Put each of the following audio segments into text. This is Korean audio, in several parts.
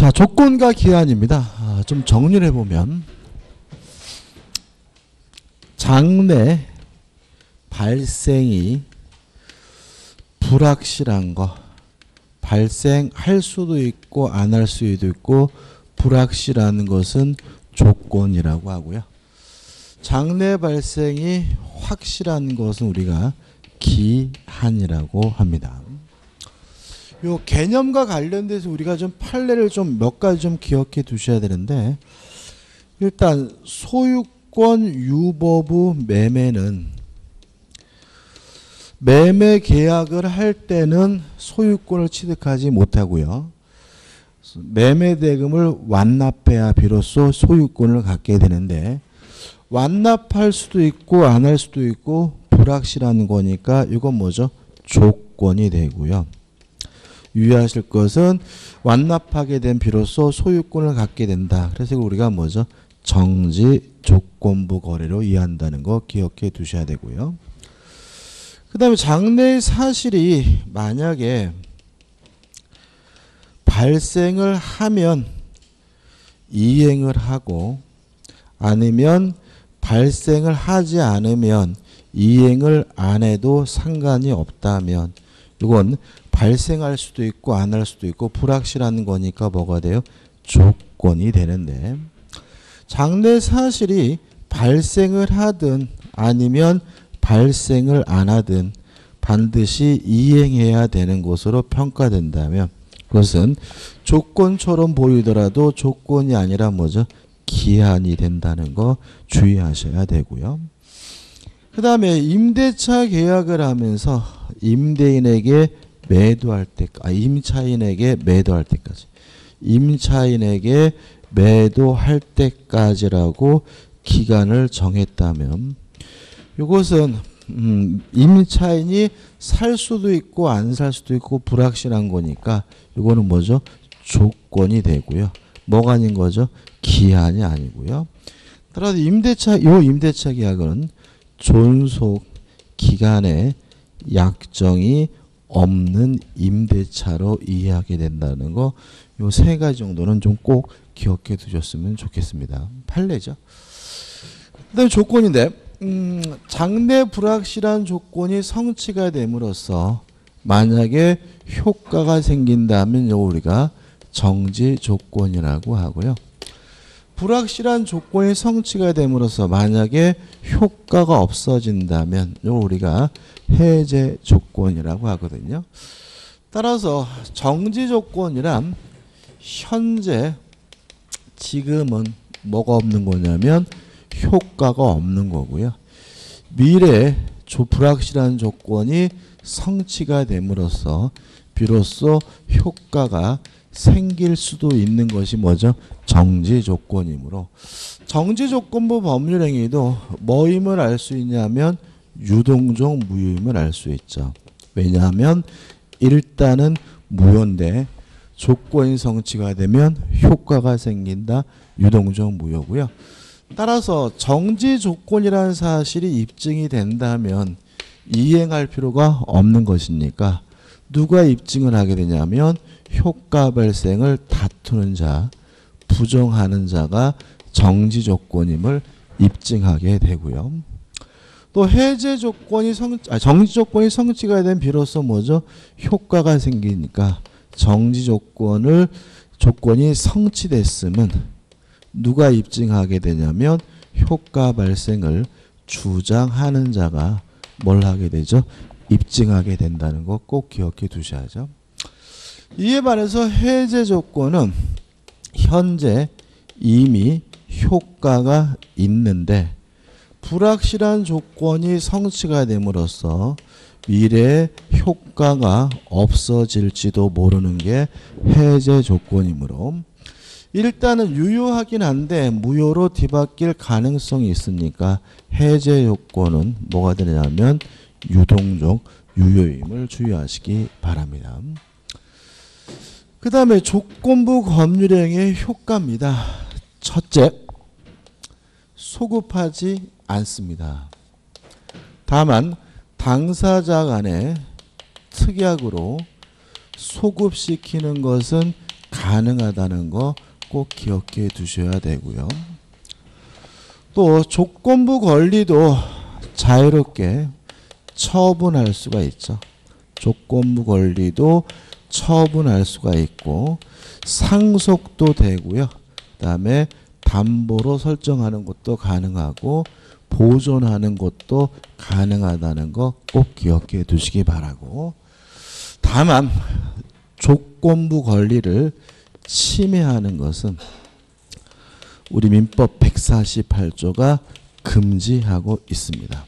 자, 조건과 기한입니다. 좀 정리를 해보면 장래 발생이 불확실한 거, 발생할 수도 있고 안 할 수도 있고 불확실한 것은 조건이라고 하고요. 장래 발생이 확실한 것은 우리가 기한이라고 합니다. 요 개념과 관련돼서 우리가 좀 판례를 좀 몇 가지 좀 기억해 두셔야 되는데, 일단 소유권 유보부 매매는 매매 계약을 할 때는 소유권을 취득하지 못하고요. 매매 대금을 완납해야 비로소 소유권을 갖게 되는데, 완납할 수도 있고 안 할 수도 있고 불확실한 거니까 이건 뭐죠? 조건이 되고요. 유의하실 것은 완납하게 된 비로소 소유권을 갖게 된다. 그래서 우리가 뭐죠? 정지 조건부 거래로 이해한다는 거 기억해 두셔야 되고요. 그 다음에 장래의 사실이 만약에 발생을 하면 이행을 하고 아니면 발생을 하지 않으면 이행을 안 해도 상관이 없다면 이건 발생할 수도 있고 안 할 수도 있고 불확실한 거니까 뭐가 돼요? 조건이 되는데, 장래 사실이 발생을 하든 아니면 발생을 안 하든 반드시 이행해야 되는 것으로 평가된다면 그것은 조건처럼 보이더라도 조건이 아니라 뭐죠? 기한이 된다는 거 주의하셔야 되고요. 그 다음에 임대차 계약을 하면서 임대인에게 매도할 때, 임차인에게 매도할 때까지, 임차인에게 매도할 때까지라고 기간을 정했다면 이것은 임차인이 살 수도 있고 안 살 수도 있고 불확실한 거니까 이거는 뭐죠? 조건이 되고요. 뭐가 아닌 거죠? 기한이 아니고요. 따라서 임대차 계약은 존속 기간에 약정이 없는 임대차로 이해하게 된다는 거, 요 세 가지 정도는 좀 꼭 기억해 두셨으면 좋겠습니다. 판례죠. 그다음에 조건인데, 장래 불확실한 조건이 성취가 됨으로써 만약에 효과가 생긴다면 우리가 정지 조건이라고 하고요. 불확실한 조건이 성취가 됨으로써 만약에 효과가 없어진다면 우리가 해제 조건이라고 하거든요. 따라서 정지 조건이란 현재 지금은 뭐가 없는 거냐면 효과가 없는 거고요. 미래에 불확실한 조건이 성취가 됨으로써 비로소 효과가 생길 수도 있는 것이 뭐죠? 정지 조건이므로 정지 조건부 법률행위도 뭐임을 알 수 있냐면 유동적 무효임을 알 수 있죠. 왜냐하면 일단은 무효인데 조건이 성취가 되면 효과가 생긴다. 유동적 무효고요. 따라서 정지 조건이라는 사실이 입증이 된다면 이행할 필요가 없는 것이니까 누가 입증을 하게 되냐면 효과 발생을 다투는 자, 부정하는 자가 정지 조건임을 입증하게 되고요. 또 해제 조건이 정지 조건이 성취가 된 비로소 뭐죠? 효과가 생기니까 정지 조건이 성취됐으면 누가 입증하게 되냐면 효과 발생을 주장하는 자가 뭘 하게 되죠? 입증하게 된다는 거 꼭 기억해 두셔야죠. 이에 반해서 해제 조건은 현재 이미 효과가 있는데 불확실한 조건이 성취가 됨으로써 미래에 효과가 없어질지도 모르는 게 해제 조건이므로 일단은 유효하긴 한데 무효로 뒤바뀔 가능성이 있으니까 해제 요건은 뭐가 되냐면 유동적 유효임을 주의하시기 바랍니다. 그 다음에 조건부 법률행위의 효과입니다. 첫째, 소급하지 않습니다. 다만 당사자 간에 특약으로 소급시키는 것은 가능하다는 거 꼭 기억해 두셔야 되고요. 또 조건부 권리도 자유롭게 처분할 수가 있죠. 조건부 권리도 처분할 수가 있고 상속도 되고요. 그 다음에 담보로 설정하는 것도 가능하고 보존하는 것도 가능하다는 거 꼭 기억해 두시기 바라고, 다만 조건부 권리를 침해하는 것은 우리 민법 148조가 금지하고 있습니다.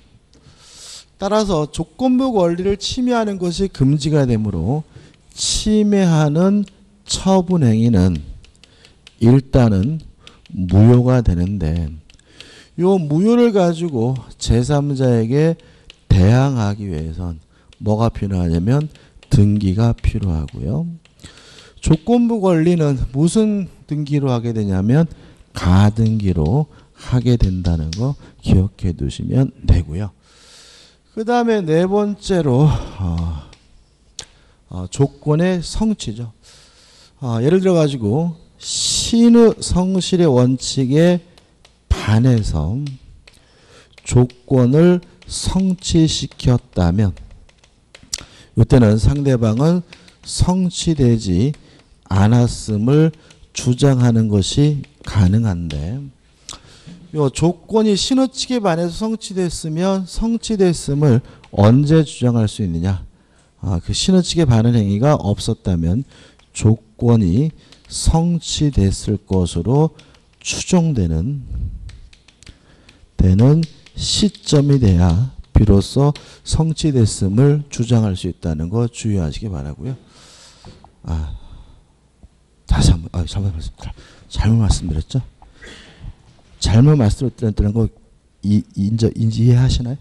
따라서 조건부 권리를 침해하는 것이 금지가 되므로 침해하는 처분 행위는 일단은 무효가 되는데, 요 무효를 가지고 제3자에게 대항하기 위해선 뭐가 필요하냐면 등기가 필요하고요. 조건부 권리는 무슨 등기로 하게 되냐면 가등기로 하게 된다는 거 기억해 두시면 되고요. 그 다음에 네 번째로 조건의 성취죠. 예를 들어 가지고 신의 성실의 원칙에 반해서 조건을 성취시켰다면 이때는 상대방은 성취되지 않았음을 주장하는 것이 가능한데, 요 조건이 신의 측에 반해서 성취됐으면 성취됐음을 언제 주장할 수 있느냐? 그 신의 측에 반한 행위가 없었다면 조건이 성취됐을 것으로 추정되는 시점이 돼야 비로소 성취됐음을 주장할 수 있다는 거 주의하시기 바라고요. 다시 한번 잘못 말씀드렸죠? 잘못 말씀드렸다는 거 이해하시나요?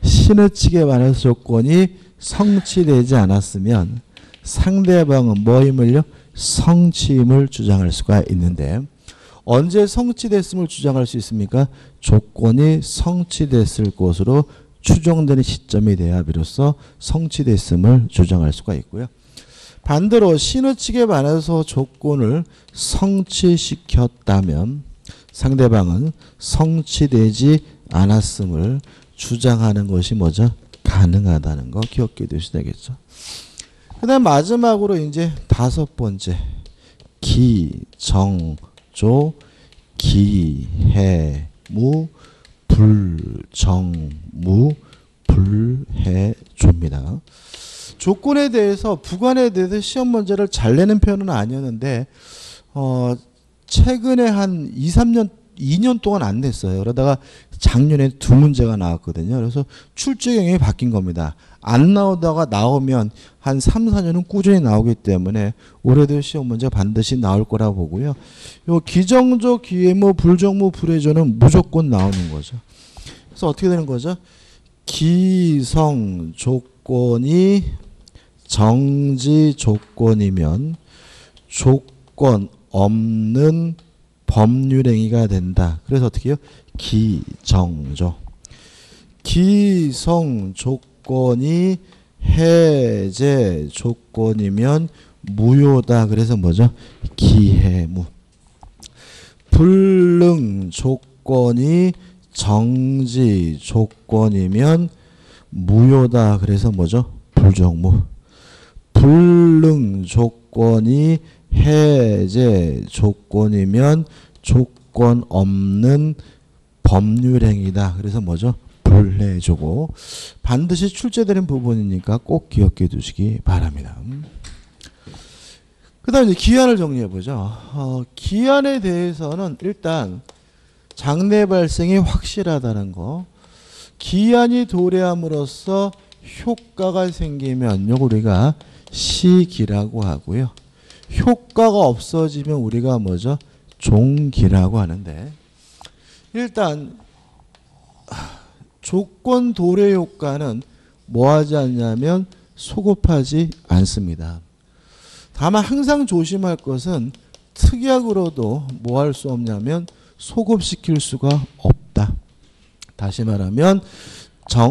신의 측에 반해서 조건이 성취되지 않았으면 상대방은 뭐임을요? 성취임을 주장할 수가 있는데, 언제 성취됐음을 주장할 수 있습니까? 조건이 성취됐을 것으로 추정되는 시점이 돼야 비로소 성취됐음을 주장할 수가 있고요. 반대로 신의 측에 반해서 조건을 성취시켰다면 상대방은 성취되지 않았음을 주장하는 것이 뭐죠? 가능하다는 거 기억해 두셔야 되겠죠. 그 다음 마지막으로 이제 다섯 번째, 기정조, 기해무, 불정무, 불해조입니다. 조건에 대해서, 부관에 대해서 시험 문제를 잘 내는 편은 아니었는데 최근에 한 2년 동안 안 냈어요. 그러다가 작년에 두 문제가 나왔거든요. 그래서 출제 경향이 바뀐 겁니다. 안 나오다가 나오면 한 3, 4년은 꾸준히 나오기 때문에 올해도 시험 문제 반드시 나올 거라고 보고요. 요 기정조, 기해무, 불정무, 불해조는 무조건 나오는 거죠. 그래서 어떻게 되는 거죠? 기성 조건이 정지 조건이면 조건 없는 법률행위가 된다. 그래서 어떻게 해요? 기정조. 기성 조건이 해제 조건이면 무효다. 그래서 뭐죠? 기해무. 불능 조건이 정지 조건이면 무효다. 그래서 뭐죠? 불정무. 불능 조건이 해제 조건이면 조건 없는 법률행위다. 그래서 뭐죠? 불해조고, 반드시 출제되는 부분이니까 꼭 기억해 두시기 바랍니다. 그 다음 이제 기한을 정리해 보죠. 기한에 대해서는 일단 장래 발생이 확실하다는 거, 기한이 도래함으로써 효과가 생기면 요거 우리가 시기라고 하고요. 효과가 없어지면 우리가 뭐죠? 종기라고 하는데, 일단 조건 도래 효과는 뭐하지 않냐면 소급하지 않습니다. 다만 항상 조심할 것은 특약으로도 뭐 할 수 없냐면 소급시킬 수가 없다. 다시 말하면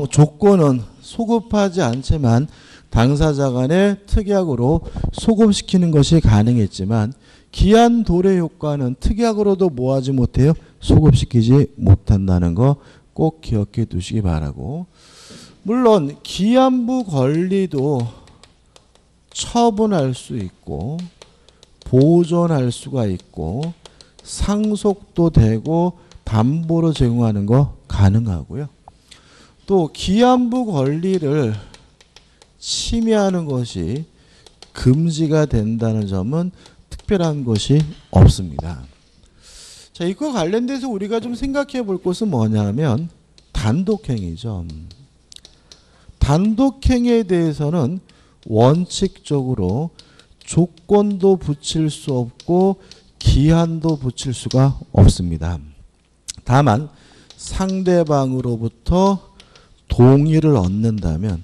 조건은 소급하지 않지만 당사자 간에 특약으로 소급시키는 것이 가능했지만 기한 도래 효과는 특약으로도 뭐하지 못해요? 소급시키지 못한다는 거 꼭 기억해 두시기 바라고. 물론 기한부 권리도 처분할 수 있고 보존할 수가 있고 상속도 되고 담보로 제공하는 거 가능하고요. 또 기한부 권리를 침해하는 것이 금지가 된다는 점은 특별한 것이 없습니다. 자, 이거 관련돼서 우리가 좀 생각해 볼 것은 뭐냐면 단독행위죠. 단독행위에 대해서는 원칙적으로 조건도 붙일 수 없고 기한도 붙일 수가 없습니다. 다만 상대방으로부터 동의를 얻는다면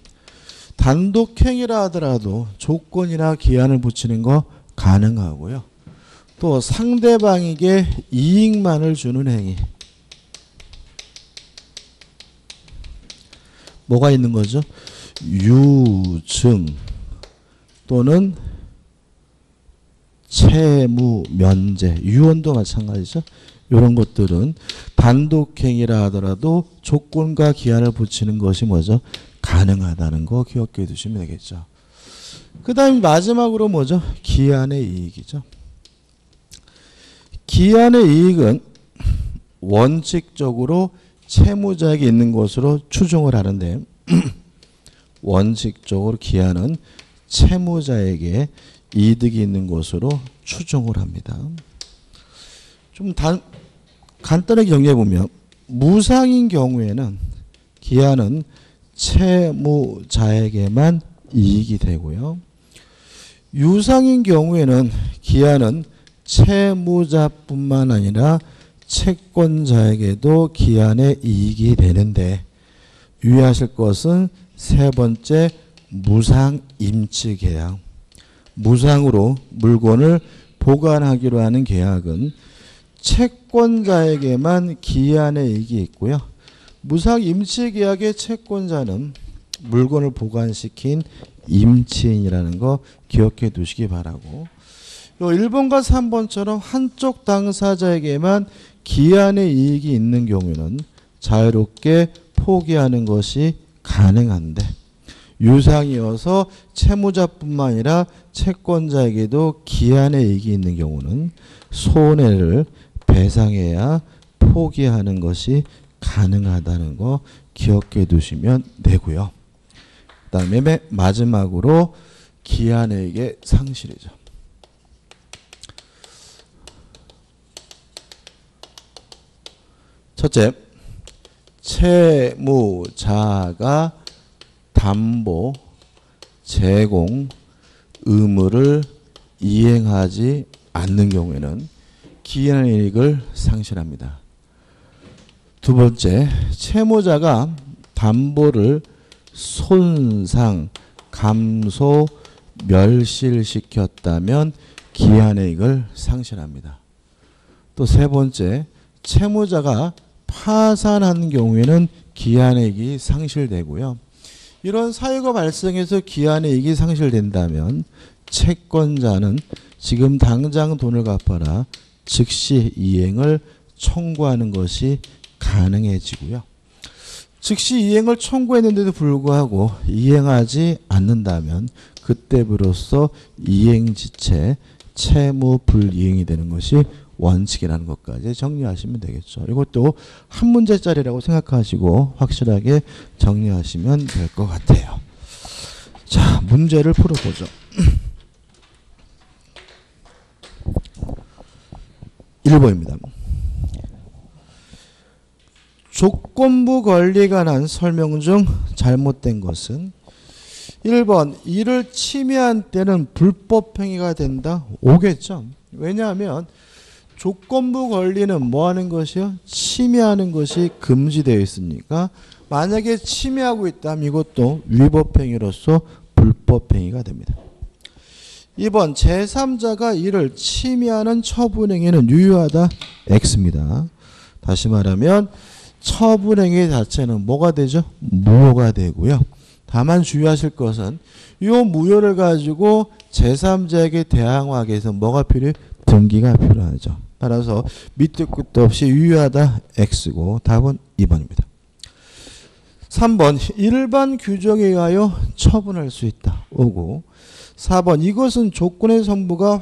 단독행위라 하더라도 조건이나 기한을 붙이는 거 가능하고요. 또 상대방에게 이익만을 주는 행위. 뭐가 있는 거죠? 유증 또는 채무 면제, 유언도 마찬가지죠. 이런 것들은 단독행위라 하더라도 조건과 기한을 붙이는 것이 뭐죠? 가능하다는 거 기억해 두시면 되겠죠. 그 다음 마지막으로 뭐죠? 기한의 이익이죠. 기한의 이익은 원칙적으로 채무자에게 있는 것으로 추정을 하는데 원칙적으로 기한은 채무자에게 이득이 있는 것으로 추정을 합니다. 좀 간단하게 정리해 보면 무상인 경우에는 기한은 채무자에게만 이익이 되고요. 유상인 경우에는 기한은 채무자뿐만 아니라 채권자에게도 기한의 이익이 되는데 유의하실 것은 세 번째 무상임치계약. 무상으로 물건을 보관하기로 하는 계약은 채권자에게만 기한의 이익이 있고요. 무상임치계약의 채권자는 물건을 보관시킨 임치인이라는 거 기억해 두시기 바라고. 1번과 3번처럼 한쪽 당사자에게만 기한의 이익이 있는 경우에는 자유롭게 포기하는 것이 가능한데 유상이어서 채무자뿐만 아니라 채권자에게도 기한의 이익이 있는 경우는 손해를 배상해야 포기하는 것이 가능하다는 거 기억해 두시면 되고요. 그 다음에 마지막으로 기한의 이익의 상실이죠. 첫째, 채무자가 담보, 제공 의무를 이행하지 않는 경우에는 기한의 이익을 상실합니다. 두 번째, 채무자가 담보를 손상, 감소, 멸실시켰다면 기한의 이익을 상실합니다. 또 세 번째, 채무자가 파산한 경우에는 기한의 이익이 상실되고요. 이런 사유가 발생해서 기한의 이익이 상실된다면 채권자는 지금 당장 돈을 갚아라 즉시 이행을 청구하는 것이 가능해지고요. 즉시 이행을 청구했는데도 불구하고 이행하지 않는다면 그때 비로소 이행지체 채무 불이행이 되는 것이 원칙이라는 것까지 정리하시면 되겠죠. 이것도 한 문제짜리라고 생각하시고 확실하게 정리하시면 될 것 같아요. 자, 문제를 풀어보죠. 1번입니다. 조건부 권리에 관한 설명 중 잘못된 것은 1번 이를 침해한 때는 불법행위가 된다. 오겠죠. 왜냐하면 조건부 권리는 뭐 하는 것이요? 침해하는 것이 금지되어 있으니까 만약에 침해하고 있다면 이것도 위법행위로서 불법행위가 됩니다. 2번 제3자가 이를 침해하는 처분행위는 유효하다. X입니다. 다시 말하면 처분행위 자체는 뭐가 되죠? 무효가 되고요. 다만 주의하실 것은 이 무효를 가지고 제3자에게 대항하기 위해서 뭐가 필요해요? 등기가 필요하죠. 따라서 밑도 끝도 없이 유효하다 X고 답은 2번입니다. 3번 일반 규정에 의하여 처분할 수 있다. 5고 4번 이것은 조건의 성부가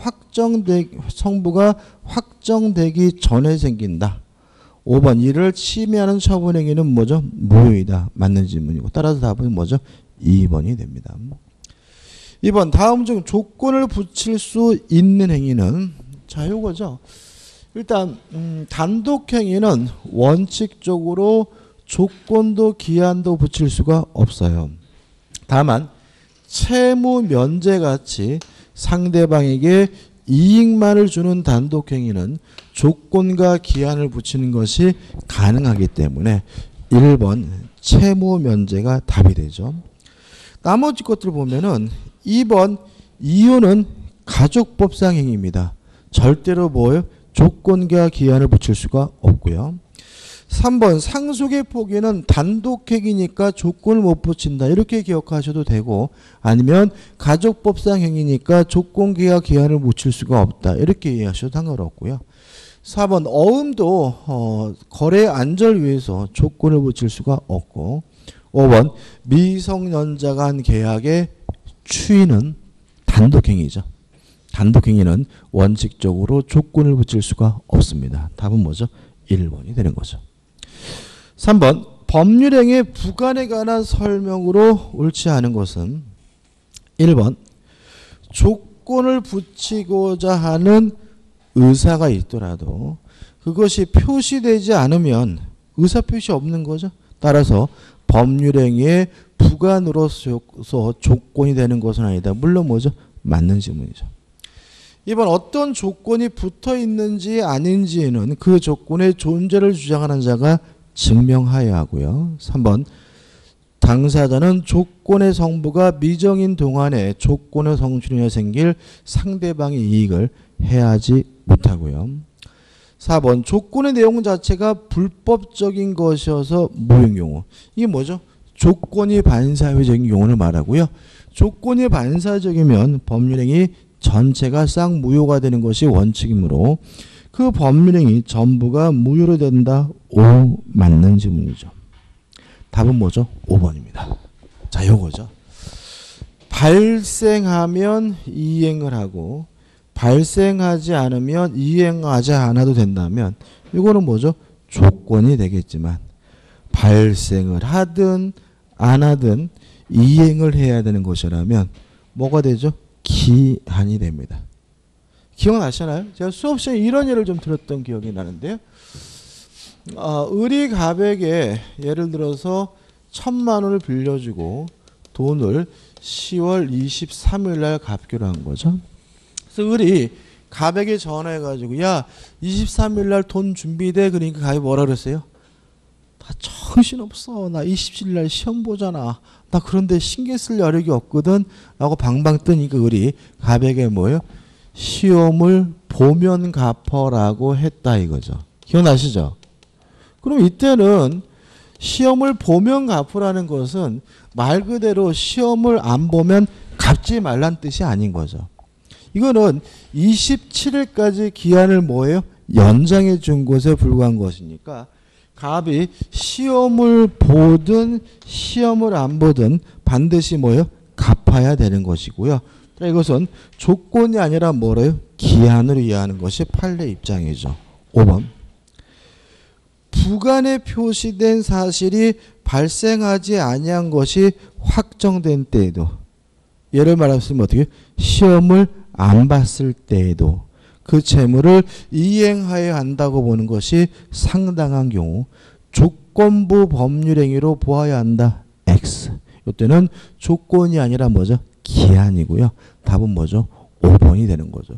확정되기 전에 생긴다. 5번 이를 침해하는 처분행위는 뭐죠? 무효이다. 맞는 질문이고 따라서 답은 뭐죠? 2번이 됩니다. 2번 다음 중 조건을 붙일 수 있는 행위는 자 요거죠. 일단 단독행위는 원칙적으로 조건도 기한도 붙일 수가 없어요. 다만 채무 면제같이 상대방에게 이익만을 주는 단독행위는 조건과 기한을 붙이는 것이 가능하기 때문에 1번 채무 면제가 답이 되죠. 나머지 것들 보면은 2번 이유는 가족법상 행위입니다. 절대로 뭐예요? 조건과 기한을 붙일 수가 없고요. 3번 상속의 포기는 단독행위니까 조건을 못 붙인다. 이렇게 기억하셔도 되고 아니면 가족법상 행위니까 조건과 기한을 붙일 수가 없다. 이렇게 이해하셔도 상관없고요. 4번 어음도 거래 안전을 위해서 조건을 붙일 수가 없고 5번 미성년자가 한 계약의 추인은 단독행위죠. 단독행위는 원칙적으로 조건을 붙일 수가 없습니다. 답은 뭐죠? 1번이 되는 거죠. 3번 법률행위의 부관에 관한 설명으로 옳지 않은 것은 1번 조건을 붙이고자 하는 의사가 있더라도 그것이 표시되지 않으면 의사표시 없는 거죠. 따라서 법률행위의 부관으로서 조건이 되는 것은 아니다. 물론 뭐죠? 맞는 질문이죠. 2번 어떤 조건이 붙어 있는지 아닌지는 그 조건의 존재를 주장하는 자가 증명하여야 하고요. 3번 당사자는 조건의 성부가 미정인 동안에 조건의 성취로 생길 상대방의 이익을 해하지 못하고요. 4번 조건의 내용 자체가 불법적인 것이어서 무효인 경우. 이게 뭐죠? 조건이 반사회적인 경우를 말하고요. 조건이 반사적이면 법률행위 전체가 쌍무효가 되는 것이 원칙이므로 그 법률행위 전부가 무효로 된다. 5 맞는 질문이죠. 답은 뭐죠? 5번입니다. 자, 요거죠. 발생하면 이행을 하고 발생하지 않으면 이행하지 않아도 된다면 이거는 뭐죠? 조건이 되겠지만 발생을 하든 안 하든 이행을 해야 되는 것이라면 뭐가 되죠? 기한이 됩니다. 기억나시나요? 제가 수업 시간에 이런 예를 좀 들었던 기억이 나는데요. 을이 갑에게 예를 들어서 1,000만 원을 빌려주고 돈을 10월 23일 날 갚기로 한 거죠. 그래서 을이 갑에게 전화해가지고 야 23일 날 돈 준비돼. 그러니까 갑이 뭐라 그랬어요? 나 정신없어. 나 27일 날 시험 보잖아. 나 그런데 신경 쓸 여력이 없거든. 라고 방방 뜨니까 을이 갑에게 뭐예요? 시험을 보면 갚어라고 했다 이거죠. 기억나시죠? 그럼 이때는 시험을 보면 갚으라는 것은 말 그대로 시험을 안 보면 갚지 말란 뜻이 아닌 거죠. 이거는 27일까지 기한을 뭐예요? 연장해 준 것에 불과한 것이니까 갑이 시험을 보든 시험을 안 보든 반드시 뭐예요? 갚아야 되는 것이고요. 이것은 조건이 아니라 뭐래요? 기한을 이해하는 것이 판례 입장이죠. 5번 부관에 표시된 사실이 발생하지 아니한 것이 확정된 때에도 예를 말하면 어떻게 시험을 안 봤을 때에도 그 채무를 이행하여야 한다고 보는 것이 상당한 경우 조건부 법률행위로 보아야 한다. X. 이때는 조건이 아니라 뭐죠? 기한이고요. 답은 뭐죠? 5번이 되는 거죠.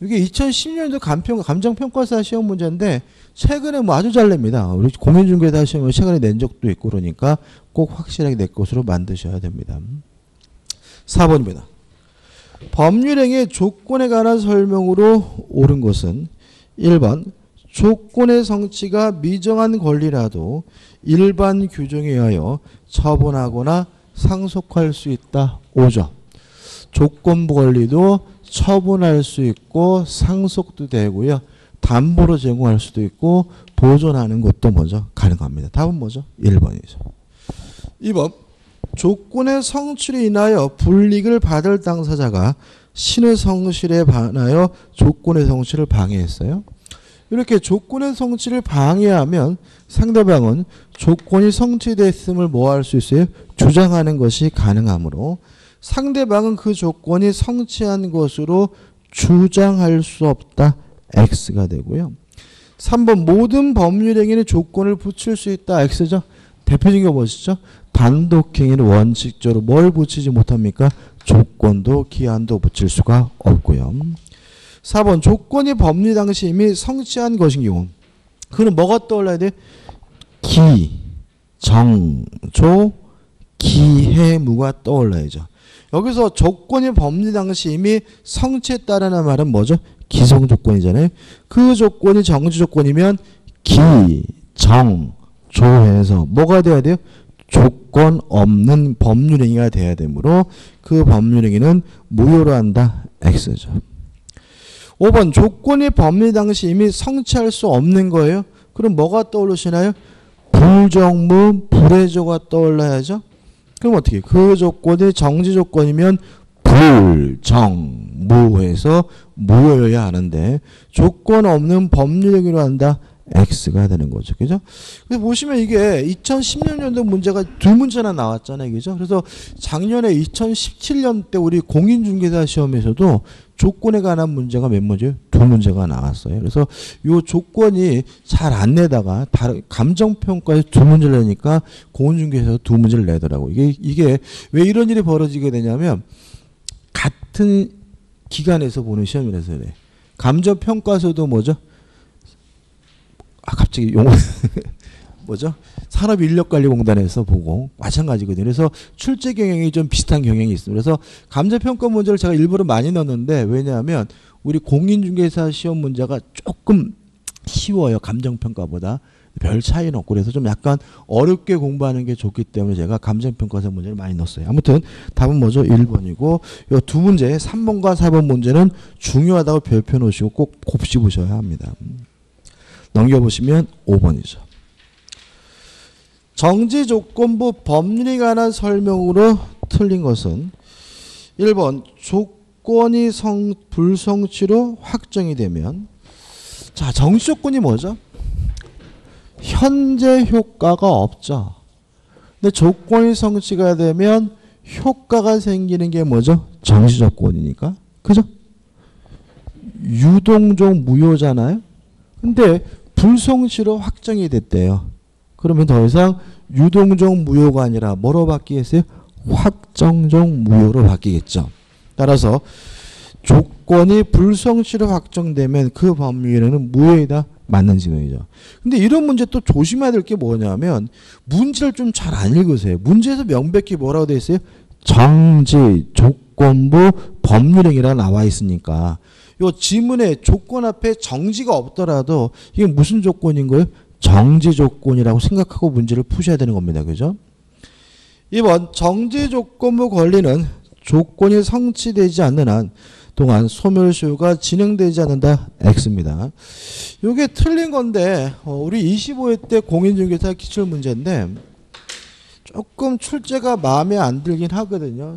이게 2010년도 감정평가사 시험 문제인데 최근에 뭐 아주 잘 냅니다. 우리 공인중개사 시험을 최근에 낸 적도 있고 그러니까 꼭 확실하게 내 것으로 만드셔야 됩니다. 4번입니다. 법률행위의 조건에 관한 설명으로 옳은 것은 1번 조건의 성취가 미정한 권리라도 일반 규정에 의하여 처분하거나 상속할 수 있다. 5죠. 조건부 권리도 처분할 수 있고 상속도 되고요. 담보로 제공할 수도 있고 보존하는 것도 뭐죠? 가능합니다. 답은 뭐죠? 1번이죠. 2번. 조건의 성취로 인하여 불이익을 받을 당사자가 신의 성실에 반하여 조건의 성취를 방해했어요. 이렇게 조건의 성취를 방해하면 상대방은 조건이 성취됐음을 뭐 할 수 있어요? 주장하는 것이 가능하므로 상대방은 그 조건이 성취한 것으로 주장할 수 없다. X가 되고요. 3번 모든 법률행위는 조건을 붙일 수 있다. X죠. 대표적인 거 보시죠. 단독행위는 원칙적으로 뭘 붙이지 못합니까? 조건도 기한도 붙일 수가 없고요. 4번 조건이 법리 당시 이미 성취한 것인 경우 그는 뭐가 떠올라야 돼? 기, 정, 조, 기해무가 떠올라야죠. 여기서 조건이 법리 당시 이미 성취했다라는 말은 뭐죠? 기성조건이잖아요. 그 조건이 정지조건이면 기, 정, 조해서 뭐가 돼야 돼요? 조건 없는 법률행위가 돼야 되므로 그 법률행위는 무효로 한다. X죠. 5번 조건이 법리 당시 이미 성취할 수 없는 거예요. 그럼 뭐가 떠오르시나요? 불정무, 불해조가 떠올라야죠. 그럼 어떻게? 그 조건이 정지조건이면 불정무해서 무효여야 하는데 조건 없는 법률행위로 한다. X가 되는 거죠. 그죠? 그래서 보시면 이게 2016년도 문제가 두 문제나 나왔잖아요. 그죠? 그래서 작년에 2017년 때 우리 공인중개사 시험에서도 조건에 관한 문제가 몇 문제요? 두 문제가 나왔어요. 그래서 이 조건이 잘 안 내다가 감정평가에서 두 문제를 내니까 공인중개사에서 두 문제를 내더라고요. 이게 왜 이런 일이 벌어지게 되냐면 같은 기관에서 보는 시험이라서 그래. 감정평가에서도 뭐죠? 갑자기 용어 뭐죠? 산업인력관리공단에서 보고 마찬가지거든요. 그래서 출제 경향이 좀 비슷한 경향이 있습니다. 그래서 감정평가 문제를 제가 일부러 많이 넣었는데 왜냐하면 우리 공인중개사 시험 문제가 조금 쉬워요. 감정평가보다. 별 차이는 없고 그래서 좀 약간 어렵게 공부하는 게 좋기 때문에 제가 감정평가에서 문제를 많이 넣었어요. 아무튼 답은 뭐죠? 1번이고 이 두 문제 3번과 4번 문제는 중요하다고 별표 놓으시고 꼭 곱씹으셔야 합니다. 넘겨보시면 5번이죠. 정지조건부 법률에 관한 설명으로 틀린 것은 1번 조건이 불성취로 확정이 되면 자 정지조건이 뭐죠? 현재 효과가 없죠. 근데 조건이 성취가 되면 효과가 생기는 게 뭐죠? 정지조건이니까. 그죠? 유동적 무효잖아요. 근데 불성취로 확정이 됐대요. 그러면 더 이상 유동적 무효가 아니라 뭐로 바뀌겠어요? 확정적 무효로 바뀌겠죠. 따라서 조건이 불성취로 확정되면 그 법률에는 무효이다. 맞는 지명이죠. 근데 이런 문제 또 조심해야 될 게 뭐냐면 문제를 좀 잘 안 읽으세요. 문제에서 명백히 뭐라고 되어 있어요? 정지, 조건부, 법률행위라 나와 있으니까 요 지문에 조건 앞에 정지가 없더라도 이게 무슨 조건인 거예요? 정지 조건이라고 생각하고 문제를 푸셔야 되는 겁니다. 그죠? 2번 정지 조건부 권리는 조건이 성취되지 않는 한 동안 소멸시효가 진행되지 않는다. X입니다. 이게 틀린 건데 우리 25회 때 공인중개사 기출문제인데 조금 출제가 마음에 안 들긴 하거든요.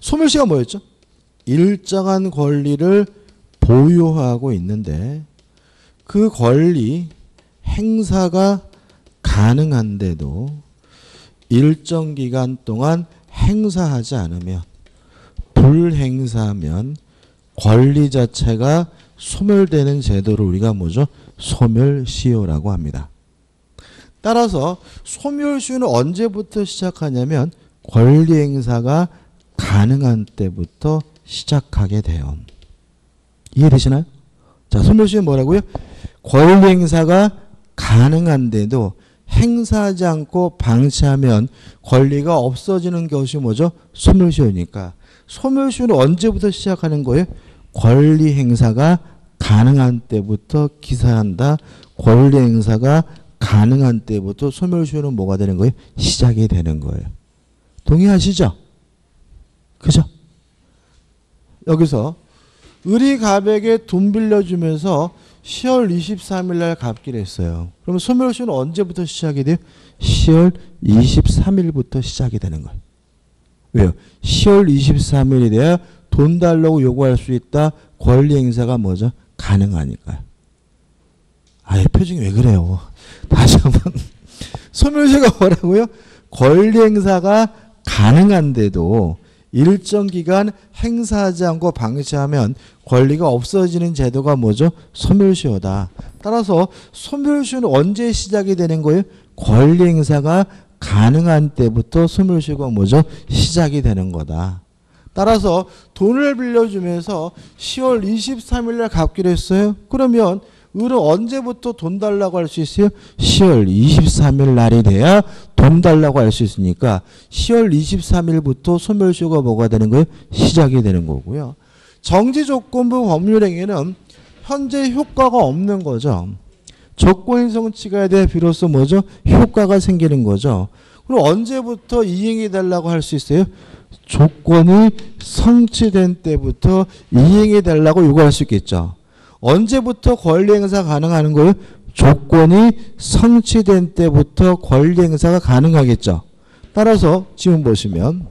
소멸시효가 뭐였죠? 일정한 권리를 보유하고 있는데 그 권리 행사가 가능한데도 일정 기간 동안 행사하지 않으면 불행사하면 권리 자체가 소멸되는 제도를 우리가 뭐죠? 소멸시효라고 합니다. 따라서 소멸시효는 언제부터 시작하냐면 권리 행사가 가능한 때부터 시작하게 돼요. 이해되시나요? 자, 소멸시효는 뭐라고요? 권리 행사가 가능한데도 행사하지 않고 방치하면 권리가 없어지는 것이 뭐죠? 소멸시효니까. 소멸시효는 언제부터 시작하는 거예요? 권리 행사가 가능한 때부터 기사한다. 권리 행사가 가능한 때부터 소멸시효는 뭐가 되는 거예요? 시작이 되는 거예요. 동의하시죠? 그죠? 여기서 을이갑에게 돈 빌려주면서 10월 23일 날 갚기로 했어요. 그러면 소멸시효는 언제부터 시작이 돼요? 10월 23일부터 시작이 되는 거예요. 왜요? 10월 23일이 돼야 돈 달라고 요구할 수 있다. 권리 행사가 뭐죠? 가능하니까요. 아예 표정이 왜 그래요? 다시 한번. 소멸시효가 뭐라고요? 권리 행사가 가능한데도 일정 기간 행사하지 않고 방치하면 권리가 없어지는 제도가 뭐죠? 소멸시효다. 따라서 소멸시효는 언제 시작이 되는 거예요? 권리 행사가 가능한 때부터 소멸시효가 뭐죠? 시작이 되는 거다. 따라서 돈을 빌려주면서 10월 23일 날 갚기로 했어요. 그러면 을은 언제부터 돈 달라고 할 수 있어요? 10월 23일 날이 돼야 돈 달라고 할 수 있으니까 10월 23일부터 소멸시효가 뭐가 되는 거예요? 시작이 되는 거고요. 정지조건부 법률행위는 현재 효과가 없는 거죠. 조건이 성취가 돼야 비로소 뭐죠? 효과가 생기는 거죠. 그럼 언제부터 이행이 달라고 할 수 있어요? 조건이 성취된 때부터 이행이 달라고 요구할 수 있겠죠. 언제부터 권리 행사 가능하는 거예요? 조건이 성취된 때부터 권리 행사가 가능하겠죠. 따라서 지금 보시면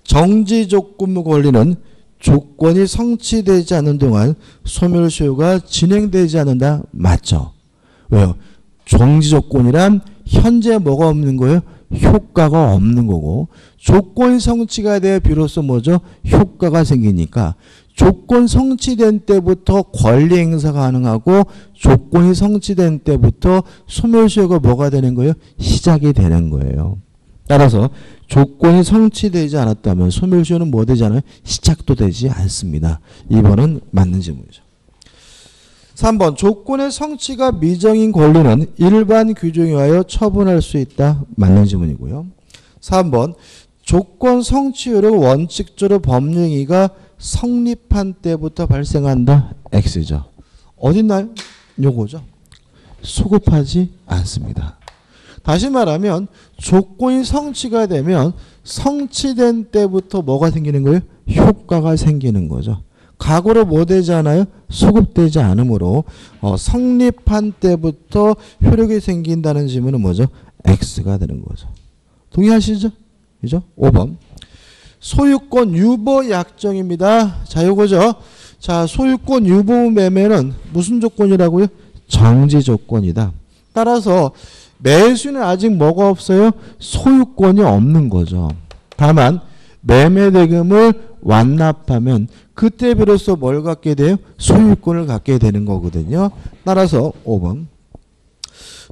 정지조건부 권리는 조건이 성취되지 않는 동안 소멸시효가 진행되지 않는다. 맞죠? 왜요? 정지조건이란 현재 뭐가 없는 거예요? 효과가 없는 거고 조건이 성취가 돼야 비로소 뭐죠? 효과가 생기니까 조건 성취된 때부터 권리 행사 가능하고 조건이 성취된 때부터 소멸시효가 뭐가 되는 거예요? 시작이 되는 거예요. 따라서 조건이 성취되지 않았다면 소멸시효는 뭐 되지 않아요? 시작도 되지 않습니다. 2번은 맞는 질문이죠. 3번 조건의 성취가 미정인 권리는 일반 규정에 의하여 처분할 수 있다. 맞는 질문이고요. 3번 조건 성취율은 원칙적으로 법령행위가 성립한 때부터 발생한다. X죠. 어딨나요? 요거죠. 소급하지 않습니다. 다시 말하면 조건이 성취가 되면 성취된 때부터 뭐가 생기는 거예요? 효과가 생기는 거죠. 과거로 뭐 되지 않아요? 소급되지 않으므로 성립한 때부터 효력이 생긴다는 질문은 뭐죠? X가 되는 거죠. 동의하시죠? 그죠? 5번. 소유권 유보 약정입니다. 자, 요거죠. 자, 소유권 유보 매매는 무슨 조건이라고요? 정지 조건이다. 따라서 매수는 아직 뭐가 없어요? 소유권이 없는 거죠. 다만 매매 대금을 완납하면 그때 비로소 뭘 갖게 돼요? 소유권을 갖게 되는 거거든요. 따라서 5번.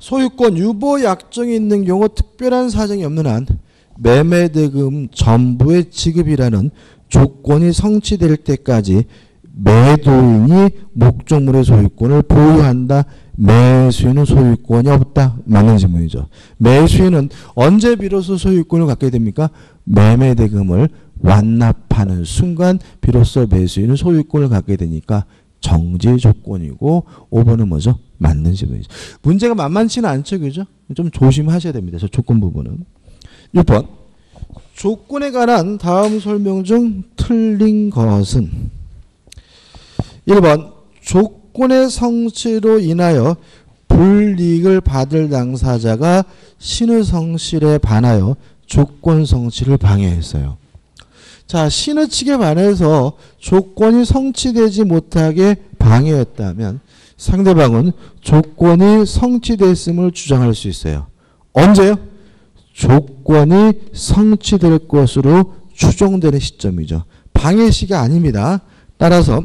소유권 유보 약정이 있는 경우 특별한 사정이 없는 한 매매대금 전부의 지급이라는 조건이 성취될 때까지 매도인이 목적물의 소유권을 보유한다. 매수인은 소유권이 없다. 맞는 질문이죠. 매수인은 언제 비로소 소유권을 갖게 됩니까? 매매대금을 완납하는 순간 비로소 매수인은 소유권을 갖게 되니까 정지 조건이고 5번은 뭐죠? 맞는 질문이죠. 문제가 만만치는 않죠. 그죠? 좀 조심하셔야 됩니다. 저 조건 부분은. 6번. 조건에 관한 다음 설명 중 틀린 것은 1번. 조건의 성취로 인하여 불이익을 받을 당사자가 신의 성실에 반하여 조건 성취를 방해했어요. 자, 신의 측에 반해서 조건이 성취되지 못하게 방해했다면 상대방은 조건이 성취됐음을 주장할 수 있어요. 언제요? 조건이 성취될 것으로 추정되는 시점이죠. 방해시가 아닙니다. 따라서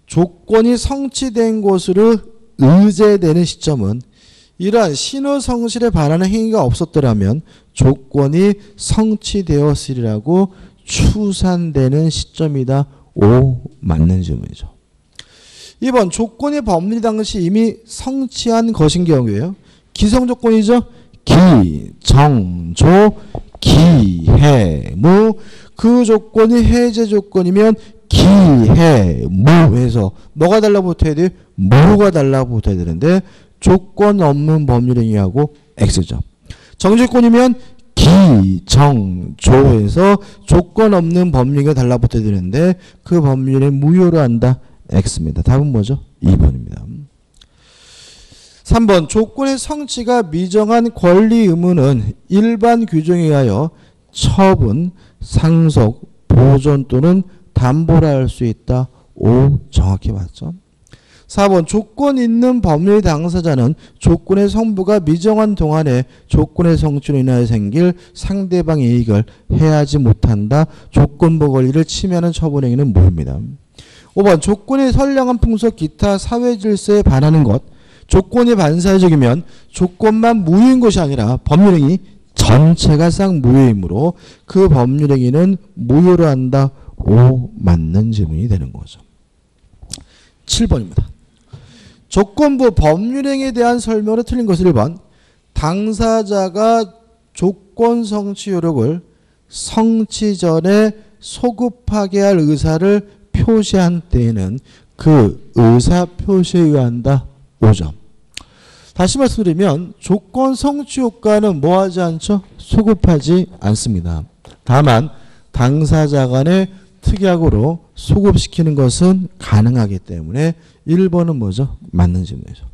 조건이 성취된 것으로 의제되는 시점은 이러한 신의 성실에 반하는 행위가 없었더라면 조건이 성취되었으리라고 추산되는 시점이다. 5 맞는 질문이죠. 2번 조건이 법리 당시 이미 성취한 것인 경우에요. 기성조건이죠. 기, 정, 조, 기, 해, 무. 그 조건이 해제 조건이면 기, 해, 무 해서 뭐가 달라붙어야 돼요? 무가 달라붙어야 되는데 조건 없는 법률행위하고 X죠. 정지권이면 기, 정, 조에서 조건 없는 법률행위가 달라붙어야 되는데 그 법률에 무효로 한다. X입니다. 답은 뭐죠? 2번입니다. 3번 조건의 성취가 미정한 권리 의무는 일반 규정에 의하여 처분, 상속, 보존 또는 담보라 할 수 있다. O 정확히 맞죠? 4번 조건 있는 법률 당사자는 조건의 성부가 미정한 동안에 조건의 성취로 인하여 생길 상대방의 이익을 해하지 못한다. 조건부 권리를 침해하는 처분행위는 무효입니다. 5번 조건의 선량한 풍속 기타 사회 질서에 반하는 것. 조건이 반사회적이면 조건만 무효인 것이 아니라 법률행위 전체가 쌍무효이므로 그 법률행위는 무효로 한다. O 맞는 질문이 되는 거죠. 7번입니다. 조건부 법률행위에 대한 설명으로 틀린 것은 1번. 당사자가 조건 성취 요력을 성취 전에 소급하게 할 의사를 표시한 때에는 그 의사 표시에 의한다. 5점. 다시 말씀드리면 조건 성취 효과는 뭐하지 않죠? 소급하지 않습니다. 다만 당사자 간의 특약으로 소급시키는 것은 가능하기 때문에 1번은 뭐죠? 맞는 질문이죠.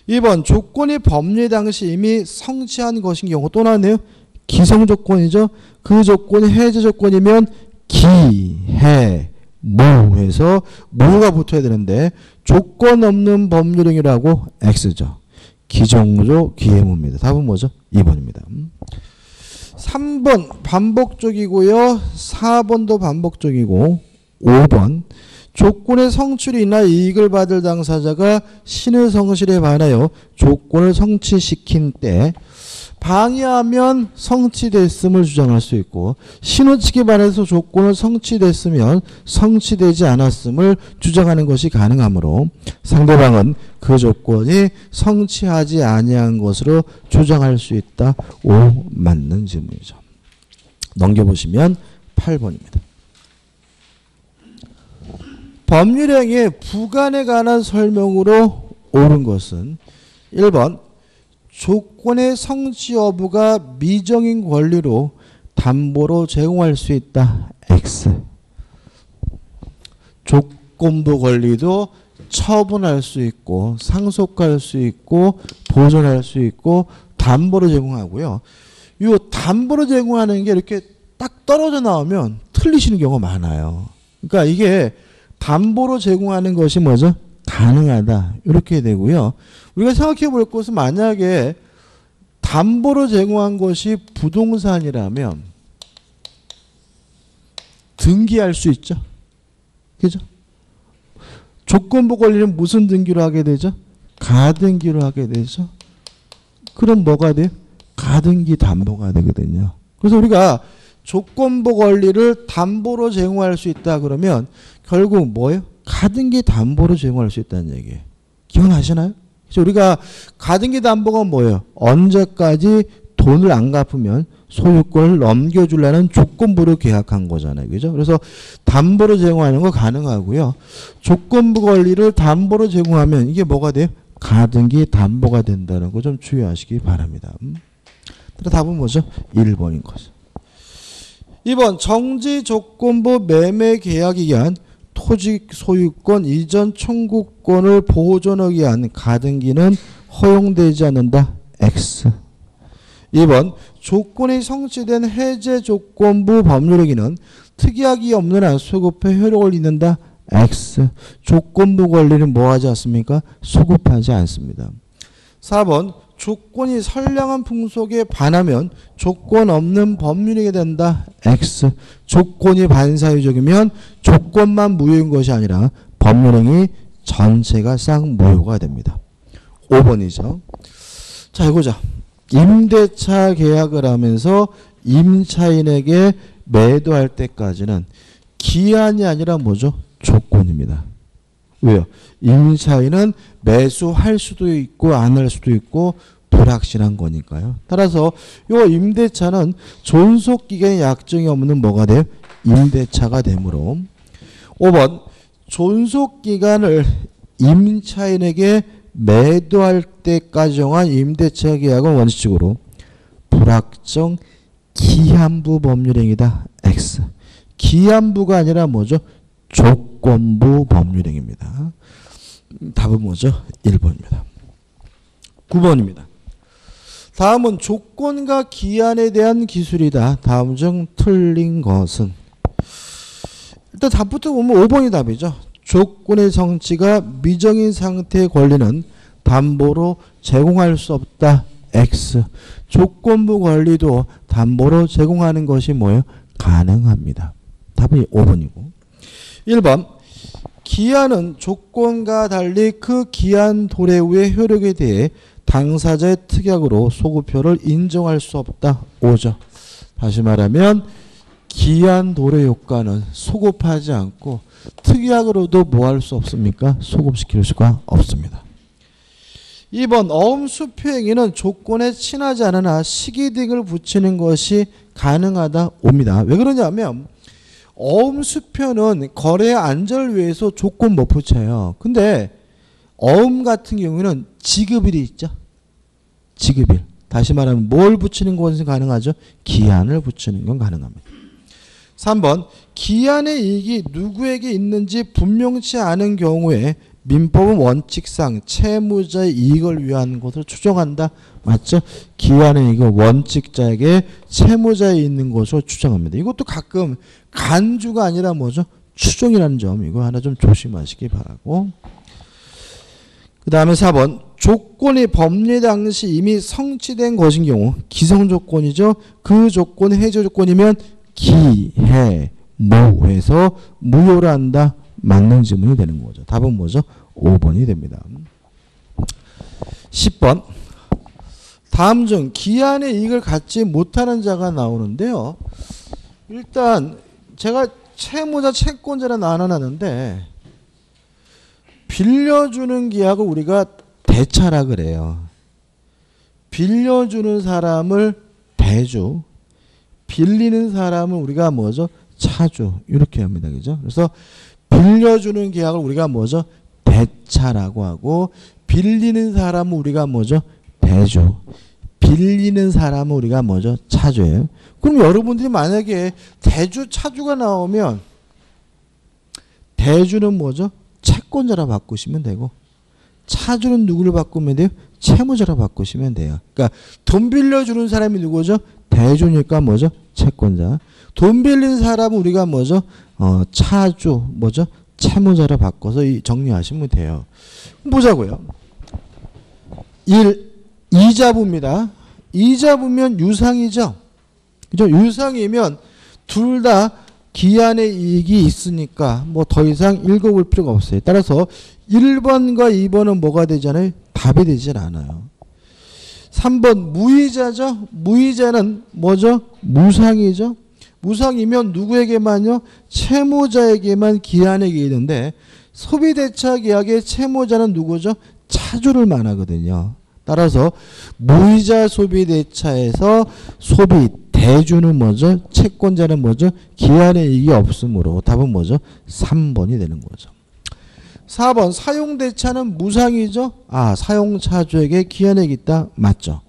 2번 조건이 법률 당시 이미 성취한 것인 경우 또 나왔네요. 기성조건이죠. 그 조건이 해제 조건이면 기, 해, 무 해서 무가 붙어야 되는데 조건 없는 법률행위라고 X죠. 기정조 기해무입니다. 답은 뭐죠? 2번입니다. 3번 반복적이고요. 4번도 반복적이고 5번 조건의 성취로 인하여 이익을 받을 당사자가 신의 성실에 반하여 조건을 성취시킨 때 방해하면 성취됐음을 주장할 수 있고 신의 측에 반해서 조건을 성취됐으면 성취되지 않았음을 주장하는 것이 가능하므로 상대방은 그 조건이 성취하지 아니한 것으로 주장할 수 있다. 5 맞는 질문이죠. 넘겨보시면 8번입니다. 법률행위의 부관에 관한 설명으로 옳은 것은 1번 조건의 성취 여부가 미정인 권리로 담보로 제공할 수 있다. X. 조건부 권리도 처분할 수 있고 상속할 수 있고 보존할 수 있고 담보로 제공하고요. 이 담보로 제공하는 게 이렇게 딱 떨어져 나오면 틀리시는 경우가 많아요. 그러니까 이게 담보로 제공하는 것이 뭐죠? 가능하다. 이렇게 되고요. 우리가 생각해 볼 것은 만약에 담보로 제공한 것이 부동산이라면 등기할 수 있죠. 그죠? 조건부 권리는 무슨 등기로 하게 되죠? 가등기로 하게 되죠. 그럼 뭐가 돼요? 가등기 담보가 되거든요. 그래서 우리가 조건부 권리를 담보로 제공할 수 있다 그러면 결국 뭐예요? 가등기 담보로 제공할 수 있다는 얘기예요. 기억나시나요? 그래서 우리가 가등기 담보가 뭐예요? 언제까지 돈을 안 갚으면 소유권을 넘겨주려는 조건부로 계약한 거잖아요. 그죠? 그래서 담보로 제공하는 거 가능하고요. 조건부 권리를 담보로 제공하면 이게 뭐가 돼요? 가등기 담보가 된다는 거 좀 주의하시기 바랍니다. 답은 뭐죠? 1번인 거죠. 2번 정지 조건부 매매 계약에 의한 토지 소유권 이전 청구권을 보존하기 위한 가등기는 허용되지 않는다. X. 2번 조건이 성취된 해제 조건부 법률행위는 특이하기 없는 한 소급해 효력을 잇는다. X. 조건부 권리는 뭐하지 않습니까? 소급하지 않습니다. 4번 조건이 선량한 풍속에 반하면 조건 없는 법률행위가 된다. X. 조건이 반사회적이면 조건만 무효인 것이 아니라 법률행위 전체가 쌍무효가 됩니다. 5번이죠. 자, 이거죠. 임대차 계약을 하면서 임차인에게 매도할 때까지는 기한이 아니라 뭐죠? 조건입니다. 왜요? 임차인은 매수할 수도 있고 안 할 수도 있고 불확실한 거니까요. 따라서 이 임대차는 존속기간의 약정이 없는 뭐가 돼요? 임대차가 되므로 5번 존속기간을 임차인에게 매도할 때까지 정한 임대차 계약은 원칙적으로 불확정 기한부 법률행위다. X. 기한부가 아니라 뭐죠? 조건부 법률행위입니다. 답은 뭐죠? 1번입니다. 9번입니다. 다음은 조건과 기한에 대한 기술이다. 다음 중 틀린 것은? 일단 답부터 보면 5번이 답이죠. 조건의 정치가 미정인 상태의 권리는 담보로 제공할 수 없다. X. 조건부 권리도 담보로 제공하는 것이 뭐예요? 가능합니다. 답이 5번이고. 1번. 기한은 조건과 달리 그 기한 도래 후의 효력에 대해 당사자의 특약으로 소급표를 인정할 수 없다. 5죠. 다시 말하면 기한 도래 효과는 소급하지 않고 특약으로도 뭐 할 수 없습니까? 소급시킬 수가 없습니다. 2번 어음수표행위는 조건에 친하지 않으나 시기 등을 붙이는 것이 가능하다. 옵니다. 왜 그러냐면 어음수표는 거래 안전을 위해서 조건 못 붙여요. 근데 어음 같은 경우에는 지급일이 있죠. 지급일. 다시 말하면 뭘 붙이는 것은 가능하죠? 기한을 붙이는 건 가능합니다. 3번 기한의 이익이 누구에게 있는지 분명치 않은 경우에 민법은 원칙상 채무자의 이익을 위한 것을 추정한다. 맞죠? 기한의 이익은 원칙자에게 채무자에 있는 것으로 추정합니다. 이것도 가끔 간주가 아니라 뭐죠? 추정이라는 점 이거 하나 좀 조심하시기 바라고. 그 다음에 4번 조건이 법리 당시 이미 성취된 것인 경우 기성조건이죠. 그 조건이 해제 조건이면 기해무해서 무효로 한다. 맞는 지문이 되는 거죠. 답은 뭐죠? 5번이 됩니다. 10번 다음 중 기한의 이익을 갖지 못하는 자가 나오는데요. 일단 제가 채무자 채권자를 나눠놨는데 빌려주는 계약을 우리가 대차라 그래요. 빌려주는 사람을 대주, 빌리는 사람은 우리가 뭐죠? 차주 이렇게 합니다. 그죠? 그래서 빌려주는 계약을 우리가 뭐죠? 대차라고 하고 빌리는 사람은 우리가 뭐죠? 대주. 빌리는 사람은 우리가 뭐죠? 차주예요. 그럼 여러분들이 만약에 대주, 차주가 나오면 대주는 뭐죠? 채권자라 바꾸시면 되고 차주는 누구를 바꾸면 돼요? 채무자라 바꾸시면 돼요. 그러니까 돈 빌려주는 사람이 누구죠? 대주니까 뭐죠? 채권자. 돈 빌린 사람은 우리가 뭐죠? 차주, 뭐죠? 채무자로 바꿔서 정리하시면 돼요. 보자고요. 1. 이자부입니다. 이자부면 유상이죠. 그죠? 유상이면 둘 다 기한의 이익이 있으니까 뭐 더 이상 읽어볼 필요가 없어요. 따라서 1번과 2번은 뭐가 되잖아요? 답이 되질 않아요. 3번 무이자죠. 무이자는 뭐죠? 무상이죠. 무상이면 누구에게만요? 채무자에게만 기한의 이익이 있는데 소비대차 계약의 채무자는 누구죠? 차주를 말하거든요. 따라서 무이자 소비대차에서 소비대주는 뭐죠? 채권자는 뭐죠? 기한의 이익이 없으므로 답은 뭐죠? 3번이 되는 거죠. 4번 사용대차는 무상이죠? 사용차주에게 기한의 이익이 있다. 맞죠?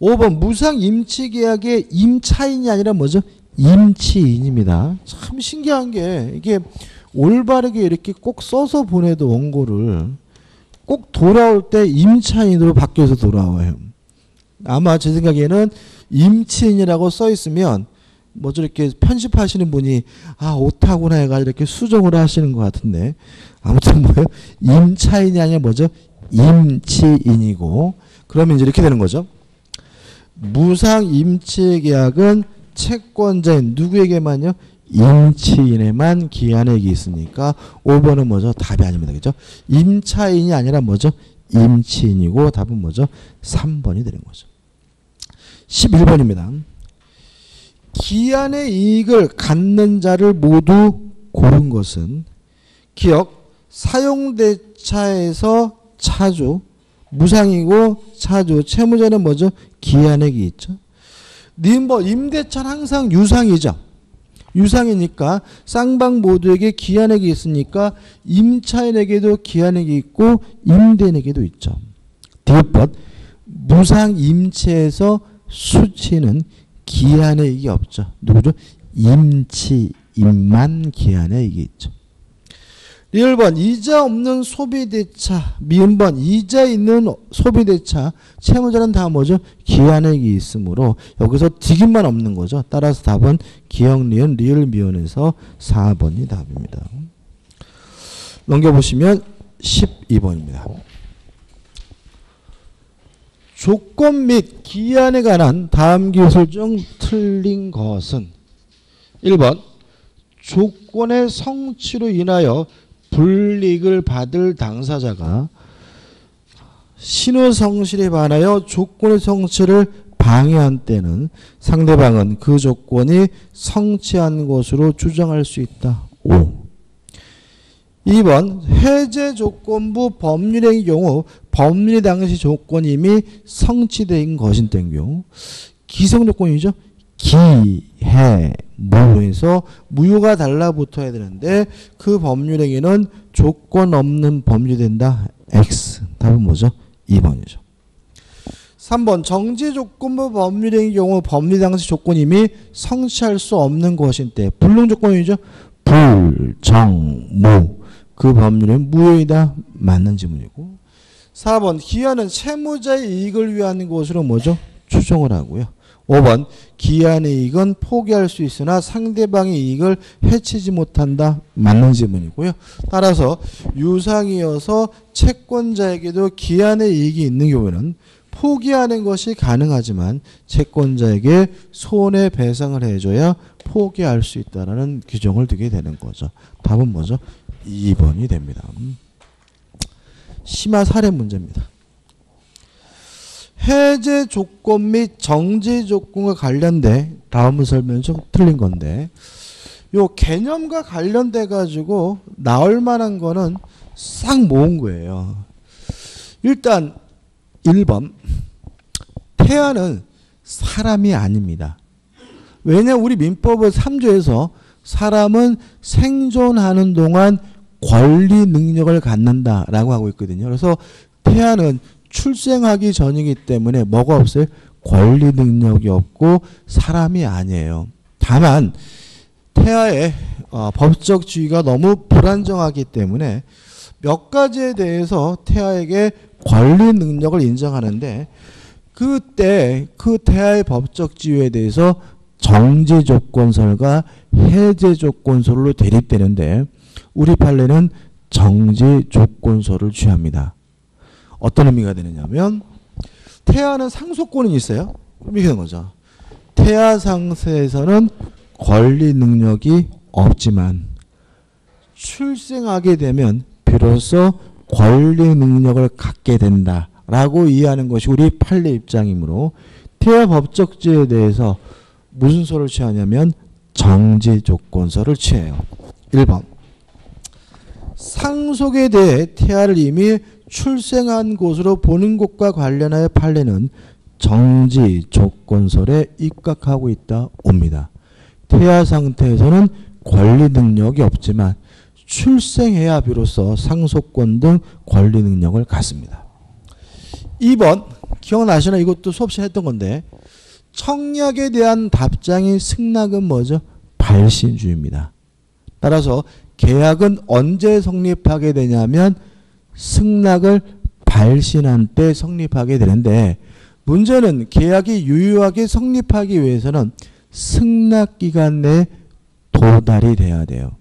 5번 무상 임치계약의 임차인이 아니라 뭐죠? 임치인입니다. 참 신기한 게 이게 올바르게 이렇게 꼭 써서 보내도 원고를 꼭 돌아올 때 임차인으로 바뀌어서 돌아와요. 아마 제 생각에는 임치인이라고 써 있으면 뭐 저렇게 편집하시는 분이 오타구나 해가 이렇게 수정을 하시는 것 같은데 아무튼 뭐예요? 임차인이 아니라 뭐죠? 임치인이고 그러면 이제 이렇게 되는 거죠. 무상 임치 계약은 채권자인 누구에게만요? 임치인에만 기한액이 있으니까 5번은 뭐죠? 답이 아닙니다. 그죠? 임차인이 아니라 뭐죠? 임치인이고 답은 뭐죠? 3번이 되는 거죠. 11번입니다. 기한의 이익을 갖는 자를 모두 고른 것은 기억 사용대차에서 차주 무상이고 차주 채무자는 뭐죠? 기한액이 있죠. 임대차는 항상 유상이죠. 유상이니까 쌍방 모두에게 기한액이 있으니까 임차인에게도 기한액이 있고 임대인에게도 있죠. 디귿번 무상임치에서 수치는 기한액이 없죠. 누구죠? 임치인만 기한액이 있죠. 리을번 이자 없는 소비대차, 미음번 이자 있는 소비대차, 채무자는 다 뭐죠? 기한액이 있으므로 여기서 디귿만 없는 거죠. 따라서 답은 기역, 리은, 리을, 미음에서 4번이 답입니다. 넘겨보시면 12번입니다. 조건 및 기한에 관한 다음 기술 중 틀린 것은 1번 조건의 성취로 인하여 불이익을 받을 당사자가 신의 반하여 조건의 성취를 방해한 때는 상대방은 그 조건이 성취한 것으로 주장할 수 있다. 5. 2번 해제 조건부 법률의 경우 법률 당시 조건이 이미 성취된 것인 경우 기성 조건이죠. 기, 해, 무에서 무효가 달라붙어야 되는데 그 법률행위는 조건 없는 법률이 된다. X. 답은 뭐죠? 2번이죠. 3번 정지조건부 법률행위 경우 법률 당시 조건이 이미 성취할 수 없는 것인 때 불능 조건이죠. 불, 정, 무. 그 법률은 무효이다. 맞는 지문이고 4번 기한은 채무자의 이익을 위한 것으로 뭐죠? 추정을 하고요. 5번 기한의 이익은 포기할 수 있으나 상대방의 이익을 해치지 못한다. 맞는 지문이고요. 따라서 유상이어서 채권자에게도 기한의 이익이 있는 경우에는 포기하는 것이 가능하지만 채권자에게 손해배상을 해줘야 포기할 수 있다는 규정을 두게 되는 거죠. 답은 뭐죠? 2번이 됩니다. 심화 사례 문제입니다. 해제 조건 및 정지 조건과 관련돼 다음 설명은 좀 틀린 건데 요 개념과 관련돼 가지고 나올 만한 거는 싹 모은 거예요. 일단 1번 태아는 사람이 아닙니다. 왜냐 우리 민법의 3조에서 사람은 생존하는 동안 권리 능력을 갖는다라고 하고 있거든요. 그래서 태아는 출생하기 전이기 때문에 뭐가 없어요? 권리 능력이 없고 사람이 아니에요. 다만 태아의 법적 지위가 너무 불안정하기 때문에 몇 가지에 대해서 태아에게 권리 능력을 인정하는데 그때 그 태아의 법적 지위에 대해서 정지 조건설과 해제 조건설로 대립되는데 우리 판례는 정지 조건설을 취합니다. 어떤 의미가 되느냐면 태아는 상속권이 있어요. 그럼 이렇게 되는 거죠. 태아 상태에서는 권리 능력이 없지만 출생하게 되면 비로소 권리 능력을 갖게 된다라고 이해하는 것이 우리 판례 입장이므로 태아 법적 지위에 대해서 무슨 소를 취하냐면 정지 조건설을 취해요. 1번 상속에 대해 태아를 이미 출생한 곳으로 보는 것과 관련하여 판례는 정지 조건설에 입각하고 있다 옵니다. 태아 상태에서는 권리 능력이 없지만 출생해야 비로소 상속권 등 권리 능력을 갖습니다. 2번 기억나시나? 이것도 수업 시간에 했던 건데 청약에 대한 답장이 승낙은 뭐죠? 발신주입니다. 따라서 계약은 언제 성립하게 되냐면 승낙을 발신한 때 성립하게 되는데 문제는 계약이 유효하게 성립하기 위해서는 승낙기간 내에 도달이 돼야 돼요.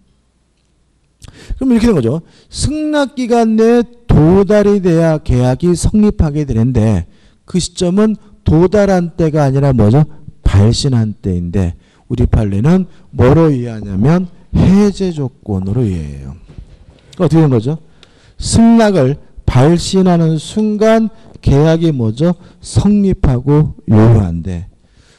그럼 이렇게 되는 거죠. 승낙기간 내에 도달이 돼야 계약이 성립하게 되는데 그 시점은 도달한 때가 아니라 뭐죠? 발신한 때인데 우리 판례는 뭐로 이해하냐면 해제 조건으로 이해해요. 어떻게 되는 거죠? 승낙을 발신하는 순간 계약이 뭐죠? 성립하고 유효한데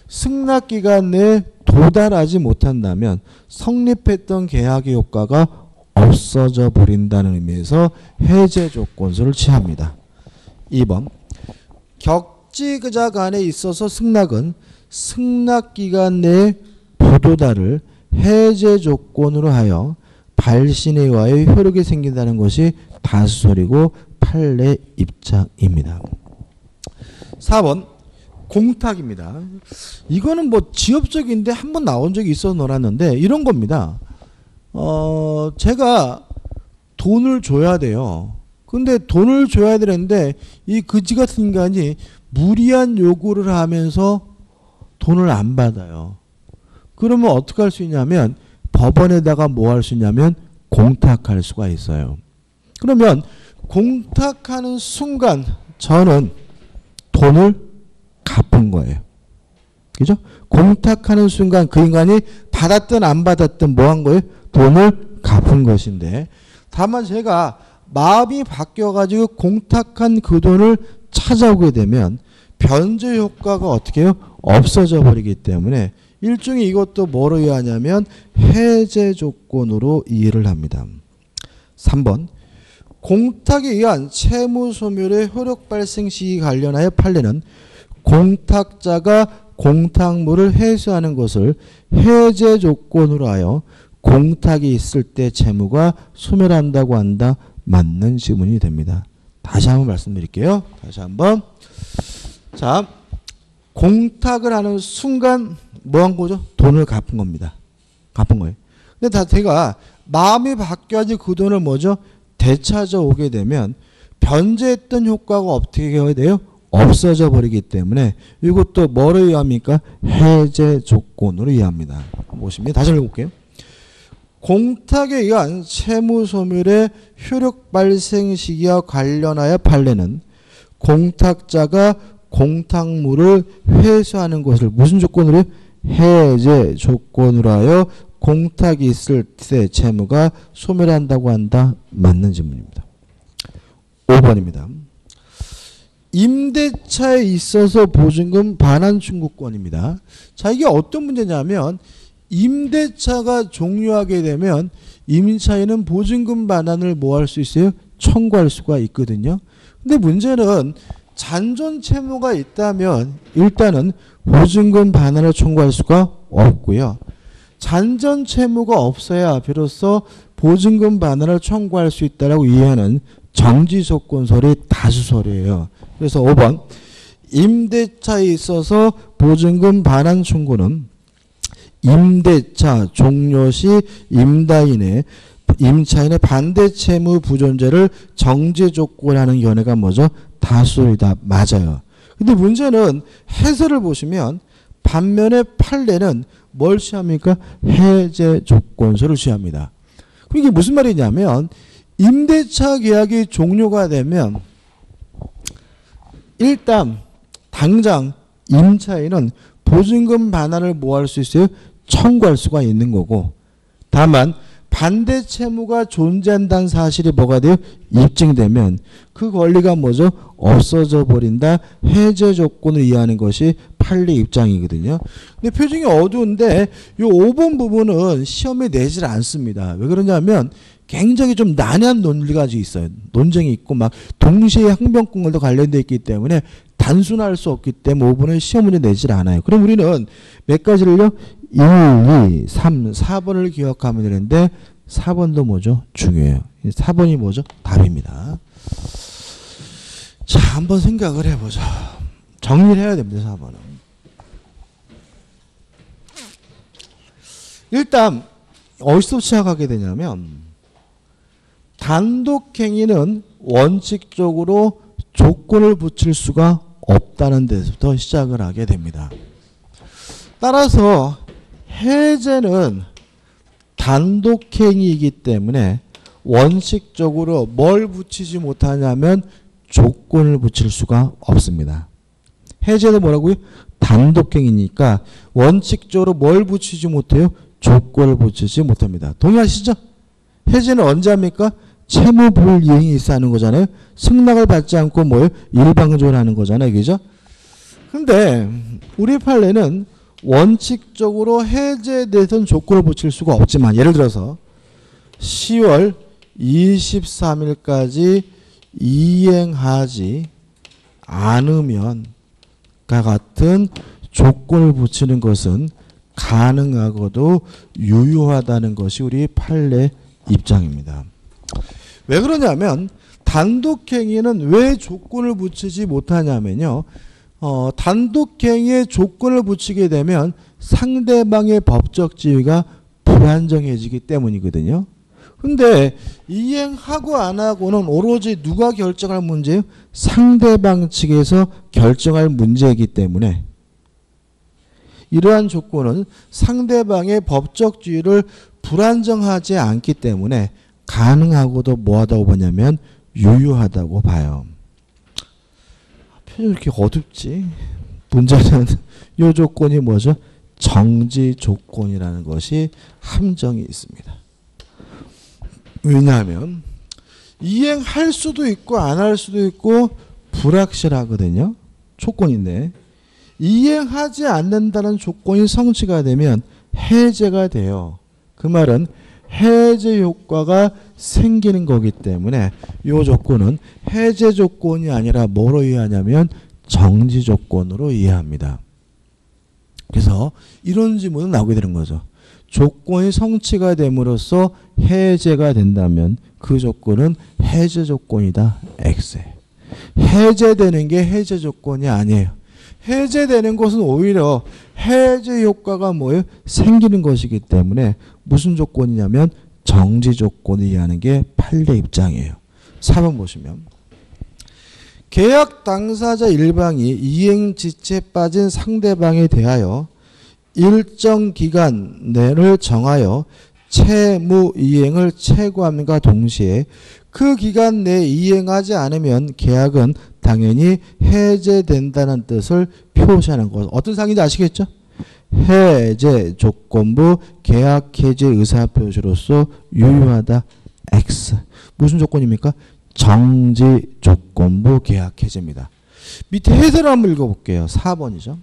승낙기간 내에 도달하지 못한다면 성립했던 계약의 효과가 없어져 버린다는 의미에서 해제 조건수를 취합니다. 2번 격지자 간에 있어서 승낙은 승낙기간 내에 부도달을 해제 조건으로 하여 발신에 의하여 효력이 생긴다는 것이 다수설이고 판례 입장입니다. 4번 공탁입니다. 이거는 뭐 지엽적인데 한번 나온 적이 있어서 놀았는데 이런 겁니다. 제가 돈을 줘야 돼요. 근데 돈을 줘야 되는데 이 그지 같은 인간이 무리한 요구를 하면서 돈을 안 받아요. 그러면 어떻게 할 수 있냐면 법원에다가 뭐 할 수 있냐면 공탁할 수가 있어요. 그러면 공탁하는 순간 저는 돈을 갚은 거예요. 그죠? 공탁하는 순간 그 인간이 받았든 안 받았든 뭐 한 거예요? 돈을 갚은 것인데 다만 제가 마음이 바뀌어가지고 공탁한 그 돈을 찾아오게 되면 변제 효과가 어떻게 해요? 없어져 버리기 때문에 일종의 이것도 뭐로 이해하냐면 해제 조건으로 이해를 합니다. 3번 공탁에 의한 채무 소멸의 효력 발생 시기 관련하여 판례는 공탁자가 공탁물을 회수하는 것을 해제 조건으로 하여 공탁이 있을 때 채무가 소멸한다고 한다. 맞는 지문이 됩니다. 다시 한번 말씀드릴게요. 다시 한번. 자, 공탁을 하는 순간 뭐 한 거죠? 돈을 갚은 겁니다. 갚은 거예요. 근데 다 제가 마음이 바뀌어야지 그 돈을 뭐죠? 되찾아 오게 되면 변제했던 효과가 어떻게 해야 돼요? 없어져 버리기 때문에 이것도 뭐로 이해합니까? 해제 조건으로 이해합니다. 보시면 다시 읽어볼게요. 공탁에 의한 채무소멸의 효력 발생 시기와 관련하여 판례는 공탁자가 공탁물을 회수하는 것을 무슨 조건으로 해제 조건으로 하여 공탁이 있을 때 채무가 소멸한다고 한다. 맞는 질문입니다. 5번입니다. 임대차에 있어서 보증금 반환 청구권입니다. 자, 이게 어떤 문제냐면 임대차가 종료하게 되면 임차인은 보증금 반환을 뭐 할 수 있어요? 청구할 수가 있거든요. 근데 문제는 잔존 채무가 있다면 일단은 보증금 반환을 청구할 수가 없고요. 잔존 채무가 없어야 비로소 보증금 반환을 청구할 수 있다라고 이해하는 정지조건설이 다수설이에요. 그래서 5번 임대차에 있어서 보증금 반환 청구는 임대차 종료 시 임차인의 반대 채무 부존재를 정지 조건하는 견해가 뭐죠? 다수설이다. 맞아요. 근데 문제는 해설을 보시면 반면에 판례는 뭘 취합니까? 해제 조건설을 취합니다. 이게 무슨 말이냐면 임대차 계약이 종료가 되면 일단 당장 임차인은 보증금 반환을 뭐 할 수 있어요? 청구할 수가 있는 거고 다만 반대 채무가 존재한다는 사실이 뭐가 돼요? 입증되면 그 권리가 뭐죠? 없어져 버린다. 해제 조건을 이해하는 것이 판례 입장이거든요. 근데 표정이 어두운데 이 5번 부분은 시험에 내질 않습니다. 왜 그러냐면 굉장히 좀 난해한 논리가 있어요. 논쟁이 있고 막 동시에 항변권과도 관련되어 있기 때문에 단순할 수 없기 때문에 5번은 시험 문제 내질 않아요. 그럼 우리는 몇 가지를요? 1, 2, 3, 4번을 기억하면 되는데 4번도 뭐죠? 중요해요. 4번이 뭐죠? 답입니다. 자, 한번 생각을 해보자. 정리를 해야 됩니다. 4번은. 일단 어디서 시작하게 되냐면 단독행위는 원칙적으로 조건을 붙일 수가 없다는 데서부터 시작을 하게 됩니다. 따라서 해제는 단독행위이기 때문에 원칙적으로 뭘 붙이지 못하냐면 조건을 붙일 수가 없습니다. 해제는 뭐라고요? 단독행위니까 원칙적으로 뭘 붙이지 못해요? 조건을 붙이지 못합니다. 동의하시죠? 해제는 언제 합니까? 채무불이행이 있어 하는 거잖아요. 승낙을 받지 않고 뭐예요? 일방적으로 하는 거잖아요. 그죠? 근데 우리 판례는 원칙적으로 해제에 대해서는 조건을 붙일 수가 없지만 예를 들어서 10월 23일까지 이행하지 않으면 과 같은 조건을 붙이는 것은 가능하고도 유효하다는 것이 우리 판례 입장입니다. 왜 그러냐면 단독행위는 왜 조건을 붙이지 못하냐면요. 단독행위에 조건을 붙이게 되면 상대방의 법적 지위가 불안정해지기 때문이거든요. 근데 이행하고 안 하고는 오로지 누가 결정할 문제예요? 상대방 측에서 결정할 문제이기 때문에 이러한 조건은 상대방의 법적 지위를 불안정하지 않기 때문에 가능하고도 뭐하다고 보냐면 유효하다고 봐요. 표현이 이렇게 어둡지? 문제는 이 조건이 뭐죠? 정지 조건이라는 것이 함정이 있습니다. 왜냐하면 이행할 수도 있고 안 할 수도 있고 불확실하거든요. 조건인데 이행하지 않는다는 조건이 성취가 되면 해제가 돼요. 그 말은 해제 효과가 생기는 거기 때문에 이 조건은 해제 조건이 아니라 뭐로 이해하냐면 정지 조건으로 이해합니다. 그래서 이런 질문은 나오게 되는 거죠. 조건이 성취가 됨으로써 해제가 된다면 그 조건은 해제 조건이다. X. 해제되는 게 해제 조건이 아니에요. 해제되는 것은 오히려 해제 효과가 뭐예요? 생기는 것이기 때문에 무슨 조건이냐면 정지 조건을 이해하는 게 판례 입장이에요. 4번 보시면 계약 당사자 일방이 이행지체에 빠진 상대방에 대하여 일정 기간 내를 정하여 채무 이행을 채구함과 동시에 그 기간 내에 이행하지 않으면 계약은 당연히 해제된다는 뜻을 표시하는 것. 어떤 상인지 아시겠죠? 해제 조건부 계약 해제 의사표시로서 유효하다. X. 무슨 조건입니까? 정지 조건부 계약 해제입니다. 밑에 해설을 한번 읽어볼게요. 4번이죠.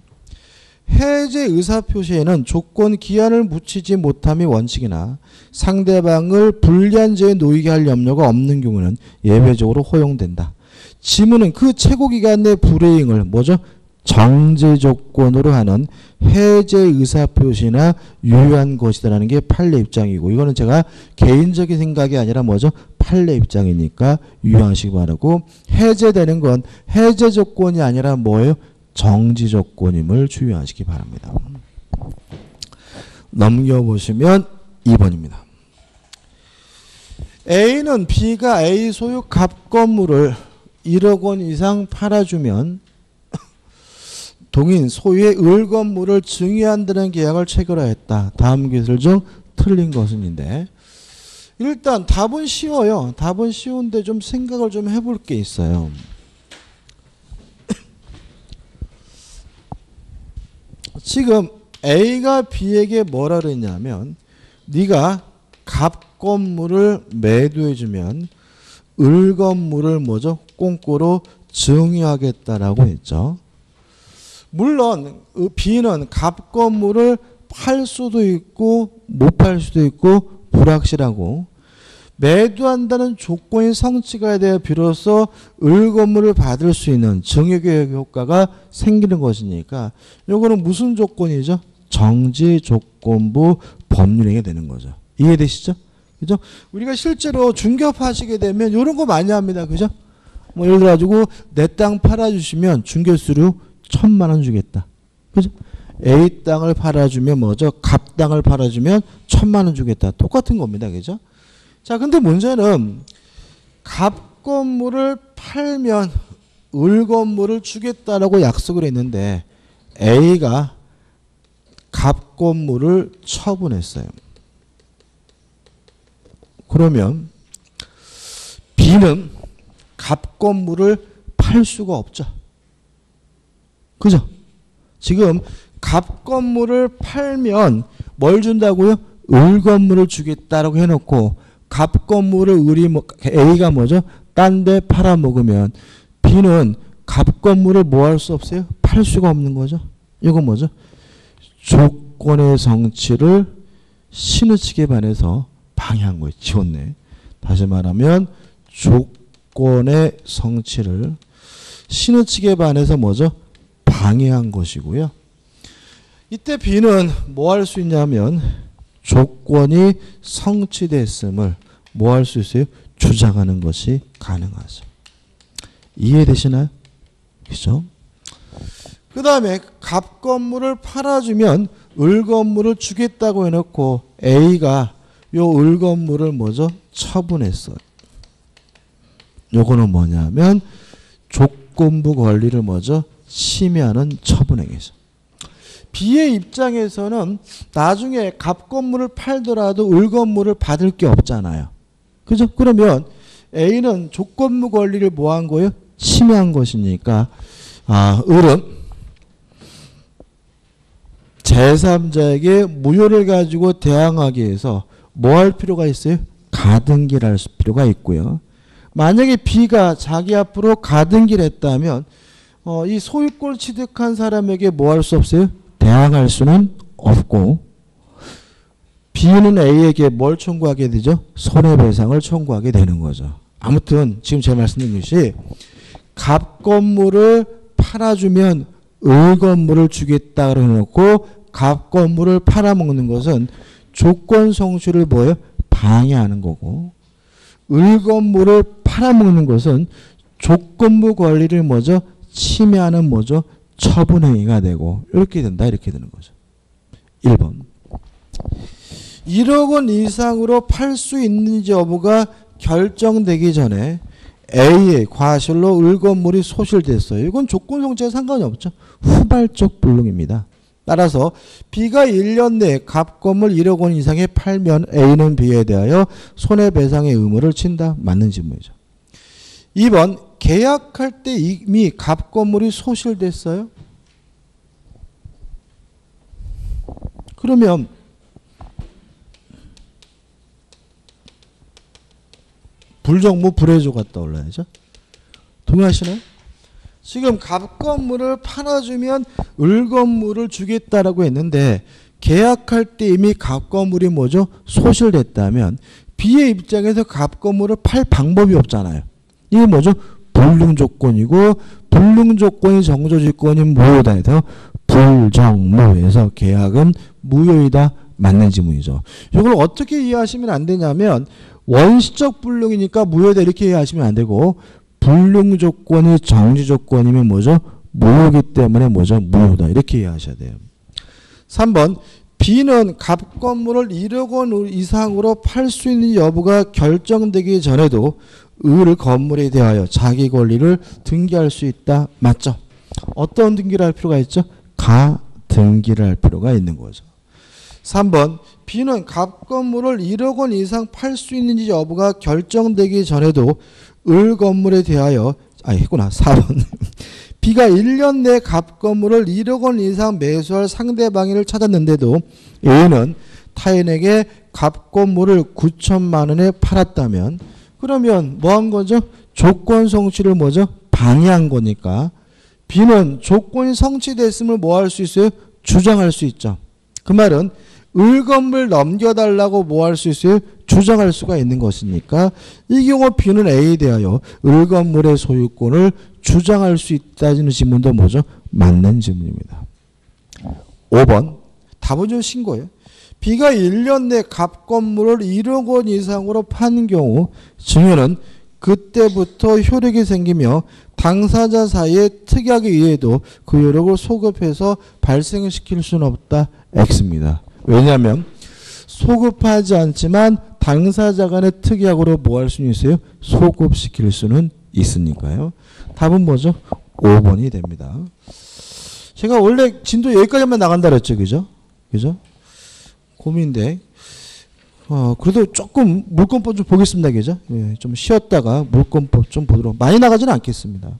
해제 의사표시에는 조건 기한을 붙이지 못함이 원칙이나 상대방을 불리한 죄에 놓이게 할 염려가 없는 경우는 예외적으로 허용된다. 지문은 그 최고기간 내 불이행을 뭐죠? 정지 조건으로 하는 해제 의사표시나 유효한 것이다라는 게 판례 입장이고 이거는 제가 개인적인 생각이 아니라 뭐죠? 판례 입장이니까 유효하시기 바라고 해제되는 건 해제 조건이 아니라 뭐예요? 정지 조건임을 주의하시기 바랍니다. 넘겨보시면 2번입니다. A는 B가 A 소유 갑 건물을 1억 원 이상 팔아주면 동인 소유의 을 건물을 증여한다는 계약을 체결하였다. 다음 기술 중 틀린 것은인데 일단 답은 쉬워요. 답은 쉬운데 좀 생각을 좀 해볼 게 있어요. 지금 A가 B에게 뭐라 그랬냐면 네가 갑 건물을 매도해주면 을 건물을 뭐죠? 꽁꼬로 증여하겠다라고 했죠. 물론 B는 갑 건물을 팔 수도 있고 못 팔 수도 있고 불확실하고 매도한다는 조건이 성취가 되어 비로소 을 건물을 받을 수 있는 증여계획 효과가 생기는 것이니까 요거는 무슨 조건이죠? 정지 조건부 법률행위가 되는 거죠. 이해되시죠? 그죠? 우리가 실제로 중개업하시게 되면 이런 거 많이 합니다. 그죠? 뭐 예를 들어 가지고 내 땅 팔아주시면 중개수료 1,000만 원 주겠다. 그죠? A 땅을 팔아주면 뭐죠? 갑 땅을 팔아주면 1,000만 원 주겠다. 똑같은 겁니다. 그죠? 자, 근데 문제는 갑 건물을 팔면 을 건물을 주겠다라고 약속을 했는데 A가 갑 건물을 처분했어요. 그러면 B는 갑 건물을 팔 수가 없죠. 그죠? 지금 갑 건물을 팔면 뭘 준다고요? 을 건물을 주겠다라고 해놓고 갑 건물을 A가 뭐죠? 딴 데 팔아먹으면 B는 갑 건물을 뭐 할 수 없어요? 팔 수가 없는 거죠. 이건 뭐죠? 조건의 성취를 신의 측에 반해서 방해한 거예요. 지웠네. 다시 말하면 조건의 성취를 신의 측에 반해서 뭐죠? 방해한 것이고요. 이때 B는 뭐 할 수 있냐면 조건이 성취됐음을 뭐 할 수 있어요? 주장하는 것이 가능하죠. 이해되시나요? 그죠? 그 다음에 갑 건물을 팔아주면 을 건물을 주겠다고 해놓고 A가 요 을 건물을 뭐죠? 처분했어요. 요거는 뭐냐면 조건부 권리를 뭐죠? 침해하는 처분행위죠. B의 입장에서는 나중에 갑 건물을 팔더라도 을 건물을 받을 게 없잖아요. 그죠? 그러면 A는 조건부 권리를 뭐 한 거예요? 침해한 것이니까 을은 제3자에게 무효를 가지고 대항하기 위해서 뭐 할 필요가 있어요? 가등기를 할 필요가 있고요. 만약에 B가 자기 앞으로 가등기를 했다면 이 소유권을 취득한 사람에게 뭐 할 수 없어요? 대항할 수는 없고 B는 A에게 뭘 청구하게 되죠? 손해배상을 청구하게 되는 거죠. 아무튼 지금 제가 말씀드린 것이 갑 건물을 팔아주면 을 건물을 주겠다고 해놓고 갑 건물을 팔아먹는 것은 조건 성취를 뭐예요? 방해하는 거고 을 건물을 팔아먹는 것은 조건부 권리를 뭐죠? 침해하는 뭐죠? 처분행위가 되고 이렇게 된다. 이렇게 되는 거죠. 1번 1억 원 이상으로 팔 수 있는지 여부가 결정되기 전에 A의 과실로 을 건물이 소실됐어요. 이건 조건 성취와 상관이 없죠. 후발적 불능입니다. 따라서 B가 1년 내에 갑 건물 1억 원 이상에 팔면 A는 B에 대하여 손해배상의 의무를 친다. 맞는 질문이죠. 2번 계약할 때 이미 갑 건물이 소실됐어요. 그러면 불정무 불해조가 떠올라야죠. 동의하시나요? 지금 갑 건물을 팔아주면 을 건물을 주겠다라고 했는데 계약할 때 이미 갑 건물이 뭐죠? 소실됐다면 B의 입장에서 갑 건물을 팔 방법이 없잖아요. 이게 뭐죠? 불능조건이고 불능조건이 정조조건이 무효다 해서 불정무에서 계약은 무효이다. 맞는 지문이죠. 이걸 어떻게 이해하시면 안 되냐면 원시적 불능이니까 무효다 이렇게 이해하시면 안 되고 불능조건이 정지조건이면 뭐죠? 무효이기 때문에 뭐죠? 무효다 이렇게 이해하셔야 돼요. 3번 B는 갑 건물을 1억 원 이상으로 팔 수 있는 여부가 결정되기 전에도 을 건물에 대하여 자기 권리를 등기할 수 있다. 맞죠? 어떤 등기를 할 필요가 있죠? 가등기를 할 필요가 있는 거죠. 3번 B는 갑 건물을 1억 원 이상 팔 수 있는지 여부가 결정되기 전에도 을 건물에 대하여 했구나. 4번 B가 1년 내 갑 건물을 1억 원 이상 매수할 상대방을 찾았는데도 A는 타인에게 갑 건물을 9천만 원에 팔았다면 그러면 뭐 한 거죠? 조건 성취를 뭐죠? 방해한 거니까 B는 조건이 성취됐음을 뭐 할 수 있어요? 주장할 수 있죠. 그 말은 을 건물 넘겨달라고 뭐 할 수 있어요? 주장할 수가 있는 것이니까 이 경우 B는 A에 대하여 을 건물의 소유권을 주장할 수 있다는 지문도 뭐죠? 맞는 지문입니다. 5번 답은 좀 신고예요. B가 1년 내 갑 건물을 1억 원 이상으로 판 경우 증여는 그때부터 효력이 생기며 당사자 사이에 특약에 의해도 그 효력을 소급해서 발생시킬 수는 없다. X입니다. 왜냐하면 소급하지 않지만 당사자 간의 특약으로 뭐 할 수는 있어요? 소급시킬 수는 있으니까요. 답은 뭐죠? 5번이 됩니다. 제가 원래 진도 여기까지만 나간다 그랬죠. 그죠? 그죠? 고민인데 그래도 조금 물권법 좀 보겠습니다. 그죠? 예, 좀 쉬었다가 물권법 좀 보도록 많이 나가지는 않겠습니다.